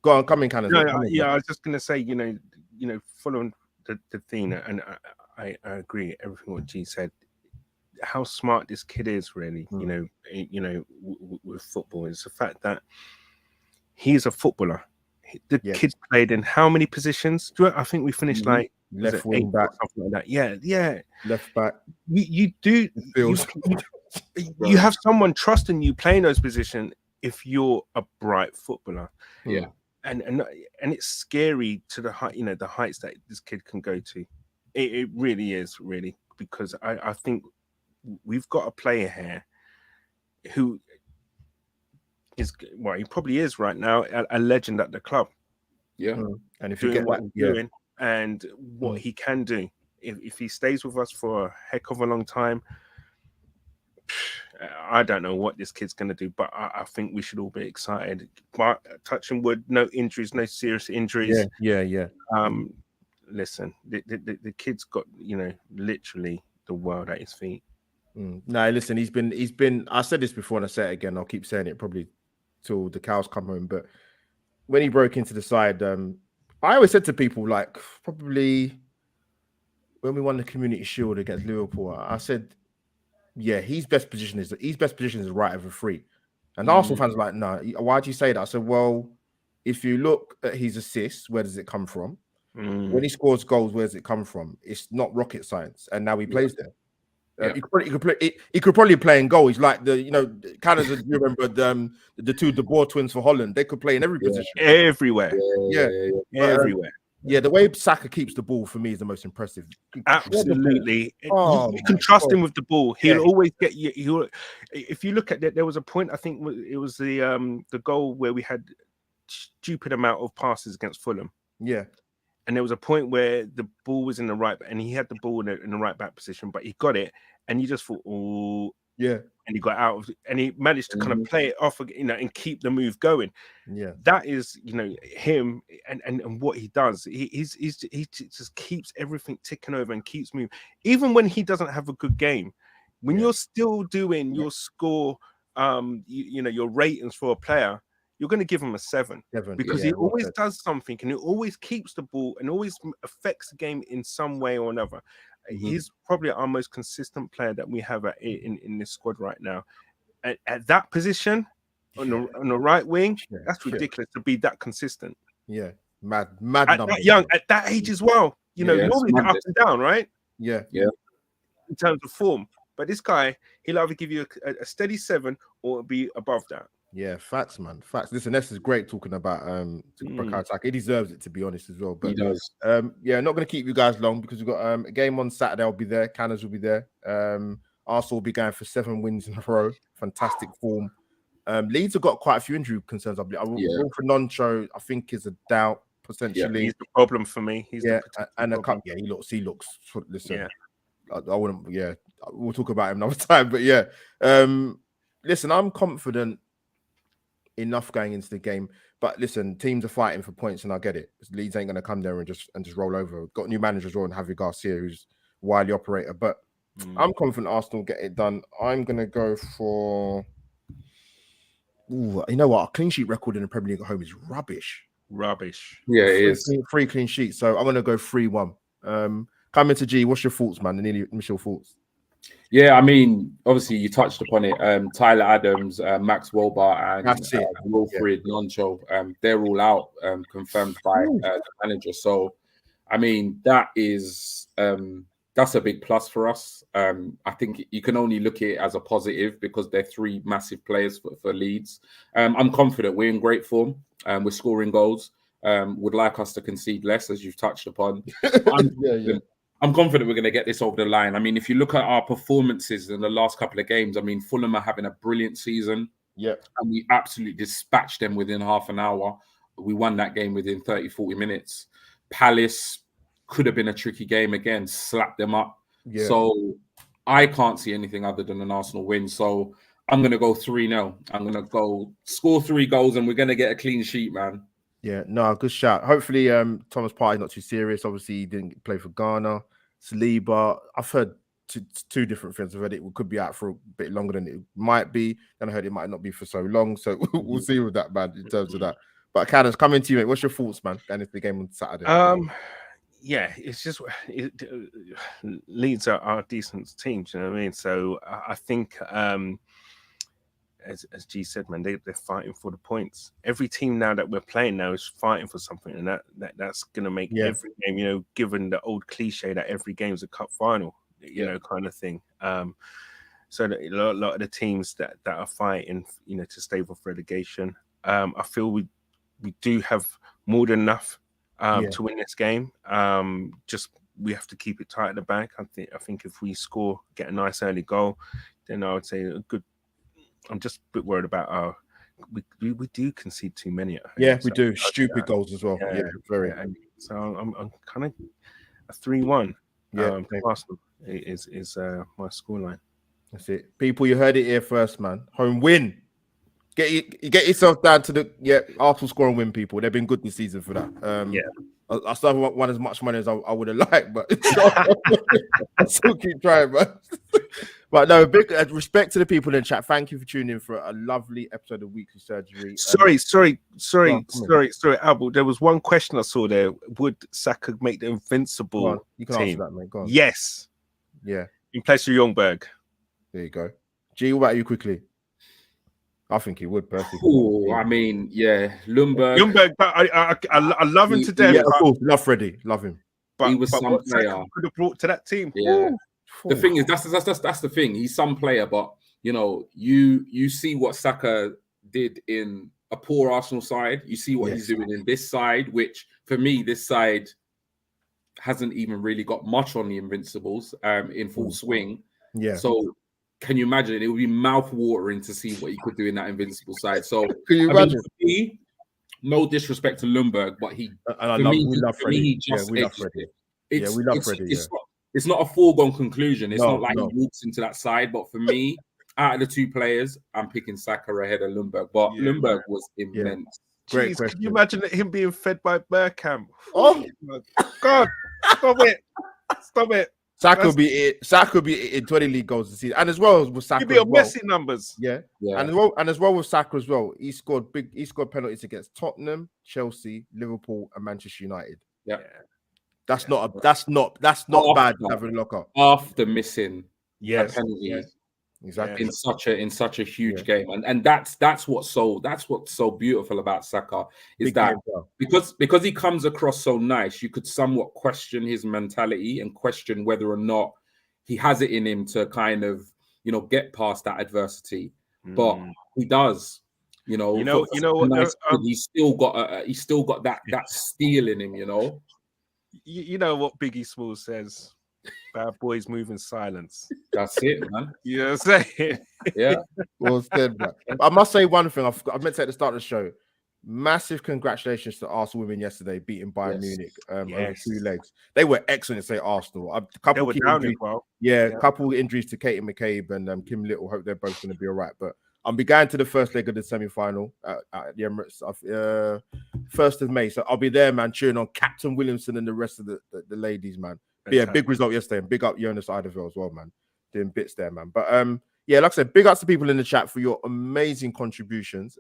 Go on, come in, Canners. I was just going to say, you know, following the theme, and I agree everything what G said. How smart this kid is, really. You know, with football, is the fact that he's a footballer. The kid played in how many positions? I think we finished like left wing back, something like that. Yeah. Left back. You do. You have someone trusting you playing those positions if you're a bright footballer. Yeah. And it's scary to the height, you know, the heights that this kid can go to. It really is, really, because I think we've got a player here who is, well, he probably is right now a legend at the club. Yeah. And if you doing get what that, he's doing and what he can do, if he stays with us for a heck of a long time, I don't know what this kid's going to do, but I think we should all be excited. But touching wood, no injuries, no serious injuries. Yeah. Listen, the kid's got, you know, literally the world at his feet. No, listen, he's been. I said this before and I say it again. I'll keep saying it probably till the cows come home. But when he broke into the side, I always said to people, like, probably when we won the Community Shield against Liverpool, I said, yeah, his best position is right over free. And Arsenal fans are like, no, why'd you say that? I said, well, if you look at his assists, where does it come from? When he scores goals, where does it come from? It's not rocket science. And now he plays there. He could probably play in goal. He's like Canada. You remember the two De Boer twins for Holland? They could play in every position, everywhere. Everywhere. Yeah, the way Saka keeps the ball for me is the most impressive. Absolutely, you can trust him with the ball. He'll always get you. If you look at it, there was a point. I think it was the goal where we had stupid amount of passes against Fulham. Yeah. And there was a point where the ball was in the right, and he had the ball in the right back position, but he got it, and you just thought, oh, Yeah. And he got out of, and he managed to kind of play it off, and keep the move going. Yeah. That is, him and what he does. He just keeps everything ticking over and keeps moving. Even when he doesn't have a good game, when you're still doing your score, your ratings for a player, you're going to give him a 7 because he always does something, and he always keeps the ball and always affects the game in some way or another. He's probably our most consistent player that we have in this squad right now. At that position, on the right wing, that's ridiculous to be that consistent. Yeah, mad at numbers. That young, at that age as well. Normally they're up and down, right? Yeah. In terms of form, but this guy, he'll either give you a steady 7 or be above that. Yeah, facts, man. Facts. Listen, this is great talking about Saka. He deserves it, to be honest, as well. But he does. Not going to keep you guys long because we've got a game on Saturday. I'll be there. Canners will be there. Arsenal will be going for 7 wins in a row. Fantastic form. Leeds have got quite a few injury concerns. I believe. Wilfred, I think, is a doubt potentially. He's the problem for me. And a cup. Yeah, he looks. Listen, I wouldn't. Yeah, we'll talk about him another time. But yeah, listen, I'm confident enough going into the game, but listen, teams are fighting for points, and I get it. Leeds ain't going to come there and just roll over. Got new managers on, Javi Garcia, who's a wily operator, but I'm confident Arsenal get it done. I'm going to go for. Ooh, you know what? A clean sheet record in the Premier League at home is rubbish. Yeah, it is. 3 clean sheets, so I'm going to go 3-1. Coming to G, what's your thoughts, man? Any initial thoughts? Yeah, I mean, obviously you touched upon it. Tyler Adams, Max Wilbart, and Wilfred Noncho, they're all out, confirmed by the manager. So, I mean, that's a big plus for us. I think you can only look at it as a positive because they're 3 massive players for Leeds. I'm confident we're in great form. We're scoring goals. Would like us to concede less, as you've touched upon. I'm confident we're going to get this over the line. I mean, if you look at our performances in the last couple of games, I mean, Fulham are having a brilliant season. Yeah. And we absolutely dispatched them within half an hour. We won that game within 30, 40 minutes. Palace could have been a tricky game again, slapped them up. Yeah. So I can't see anything other than an Arsenal win. So I'm going to go 3-0. I'm going to go score 3 goals and we're going to get a clean sheet, man. Yeah, no, good shout. Hopefully, Thomas Partey's not too serious. Obviously, he didn't play for Ghana. Saliba, I've heard 2 different things. I've heard it could be out for a bit longer than it might be. Then I heard it might not be for so long. So we'll see with that, man, in terms of that. But Canners, coming to you, mate. What's your thoughts, man, going into the game on Saturday? Yeah, it's just Leeds are a decent team. Do you know what I mean? So I think. As G said, man, they're fighting for the points. Every team now that we're playing now is fighting for something, and that's going to make every game, given the old cliche that every game is a cup final, kind of thing. So that a lot of the teams that are fighting, to stay off relegation, I feel we do have more than enough to win this game. Just we have to keep it tight at the back. I think if we get a nice early goal, then I would say a good. I'm just a bit worried about we do concede too many at home. Yeah, we do. Stupid goals as well. Yeah, very. So I'm kind of a 3-1. Arsenal is my scoreline. That's it. People, you heard it here first, man. Home win. Get yourself down to the Arsenal score and win, people. They've been good this season for that. I still haven't won as much money as I would have liked, but I still keep trying, man. But no, big respect to the people in chat. Thank you for tuning in for a lovely episode of Weekly Surgery. Sorry, Albert. There was one question I saw there. Would Saka make the invincible You can team? answer that, mate. Go on. Yes. Yeah. In place of Ljungberg. There you go. G, what about you quickly? I think he would personally. Oh, I mean, Ljungberg. Ljungberg, I love him to death. Yeah, of course. Love Freddie. Love him. But he was some player. Could have brought to that team. Yeah. The thing is, that's the thing. He's some player, but you see what Saka did in a poor Arsenal side. You see what he's doing in this side, which for me, this side hasn't even really got much on the Invincibles in full swing. Yeah. So can you imagine? It would be mouth-watering to see what he could do in that Invincible side. So can you imagine? No disrespect to Ljungberg, but we love Freddie. We love Freddie. It's not a foregone conclusion. It's not like he walks into that side, but for me, out of the two players, I'm picking Saka ahead of Lundberg. But Yeah, Lundberg man. was immense. Great Jeez, question. can you imagine him being fed by Bergkamp? Oh, God, stop it. Stop it. Saka will be in 20 league goals this season, and as well with Saka He'd be as on well. Messi numbers. Yeah, Yeah. and as well with Saka as well. He scored penalties against Tottenham, Chelsea, Liverpool, and Manchester United. Yeah. That's not bad to have in the locker. After missing Yes. a penalty. Yeah. Exactly. In such a huge game, and that's what's so beautiful about Saka is Big that game, bro. because he comes across so nice, you could somewhat question his mentality and question whether or not he has it in him to kind of get past that adversity. But he does. He's still got that steel in him. You know what Biggie Smalls says? Bad boys move in silence. That's it, man. You know what I'm saying? Yeah. Well said, bro. I must say one thing. I meant to say at the start of the show. Massive congratulations to Arsenal women yesterday, beating Bayern Munich over 2 legs. They were excellent to say Arsenal. A couple of injuries, couple injuries to Katie McCabe and Kim Little. Hope they're both going to be all right. But I'll be going to the first leg of the semi-final at the Emirates 1st of May. So I'll be there, man, cheering on Captain Williamson and the rest of the ladies, man. But yeah, big result yesterday, and big up Jonas Eideveld as well, man. Doing bits there, man. But yeah, like I said, big ups to people in the chat for your amazing contributions.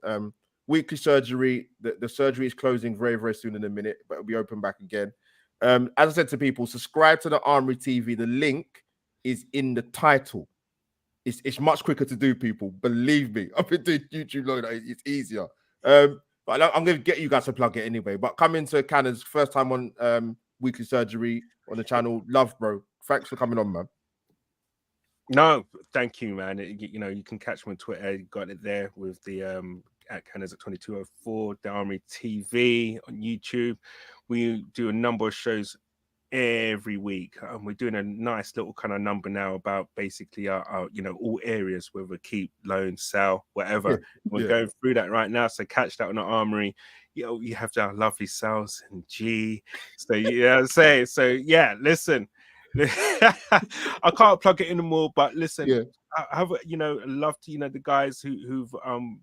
Weekly surgery, the surgery is closing very, very soon in a minute, but it'll be open back again. As I said to people, subscribe to the Armory TV. The link is in the title. It's much quicker to do, people. Believe me. I've been doing YouTube long enough. It's easier. But I'm going to get you guys to plug it anyway. But come into Canners, first time on weekly surgery on the channel. Love, bro. Thanks for coming on, man. No, thank you, man. You can catch me on Twitter. You got it there with the at Canners at 2204, the Armory TV on YouTube. We do a number of shows every week, and we're doing a nice little kind of number now about basically our all areas, whether keep, loan, sell, whatever. We're going through that right now, so catch that on the Armory. You have our lovely sales and G. So listen. I can't plug it anymore, but listen, I have love to the guys who've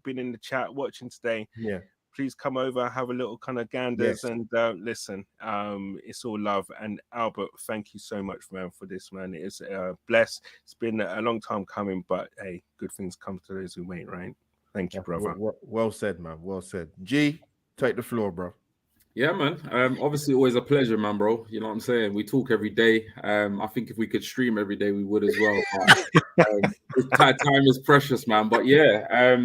been in the chat watching today. Yeah, please come over, have a little kind of ganders, and listen. It's all love. And Albert, thank you so much, man, for this, man. It's blessed. It's been a long time coming, but hey, good things come to those who wait, right? Thank you, brother. Well said, man. Well said. G, take the floor, bro. Yeah, man. Obviously, always a pleasure, man, bro. You know what I'm saying? We talk every day. I think if we could stream every day, we would as well. But, time is precious, man. But yeah,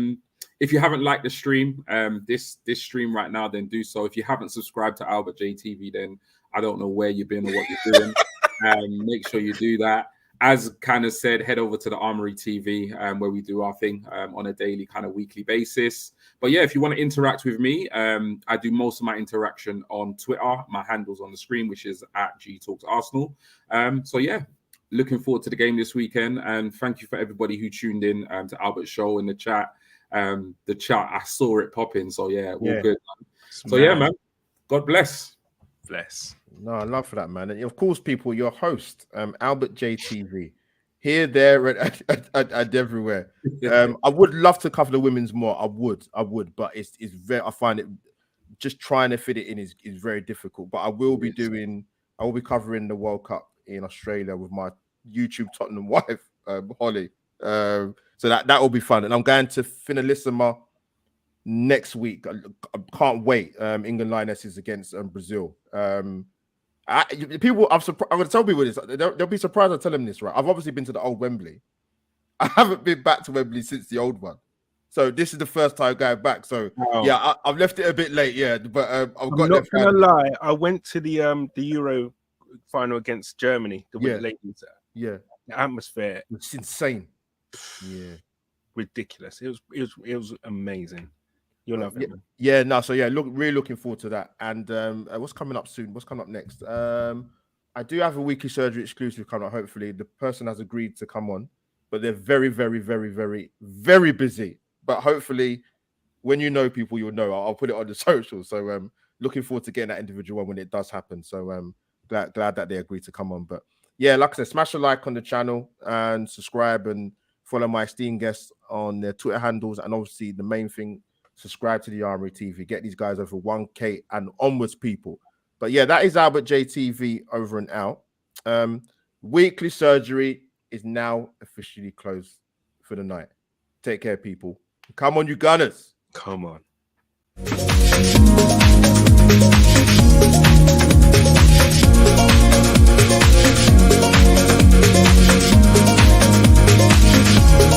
if you haven't liked the stream, this stream right now, then do so. If you haven't subscribed to Albert JTV, then I don't know where you've been or what you're doing. Make sure you do that. As kind of said, head over to the Armory TV where we do our thing on a daily kind of weekly basis. But yeah, if you want to interact with me, I do most of my interaction on Twitter. My handle's on the screen, which is at GTalks Arsenal. So yeah, looking forward to the game this weekend. And thank you for everybody who tuned in to Albert's show in the chat. I saw it popping. So yeah, all good. Man. So yeah, man, God bless. Bless. No, I love for that, man. And of course, people, your host, Albert JTV, here, there, and everywhere. I would love to cover the women's more. I would, but it's very. I find it just trying to fit it in is very difficult. But I will be covering the World Cup in Australia with my YouTube Tottenham wife, Holly. So that will be fun. And I'm going to Finalissima next week. I can't wait. England Lionesses against Brazil. I'm going to tell people this. They'll be surprised I tell them this, right? I've obviously been to the old Wembley. I haven't been back to Wembley since the old one. So this is the first time going back. So yeah, I've left it a bit late. Yeah, but I'm not gonna lie. I went to the Euro final against Germany. The ladies. Yeah, the atmosphere. It's insane. Yeah, ridiculous. It was amazing. You'll love it. Yeah, no. So yeah, really looking forward to that. And what's coming up soon? What's coming up next? I do have a weekly surgery exclusive coming up. Hopefully, the person has agreed to come on, but they're very, very, very, very, very busy. But hopefully, when you know people, you'll know. I'll put it on the socials. So looking forward to getting that individual one when it does happen. So glad that they agreed to come on. But yeah, like I said, smash a like on the channel and subscribe and Follow my esteemed guests on their Twitter handles, and obviously the main thing, subscribe to the Armory TV. Get these guys over 1K and onwards, people. But yeah, that is Albert JTV over and out. Weekly surgery is now officially closed for the night. Take care, people. Come on, you Gunners. Come on.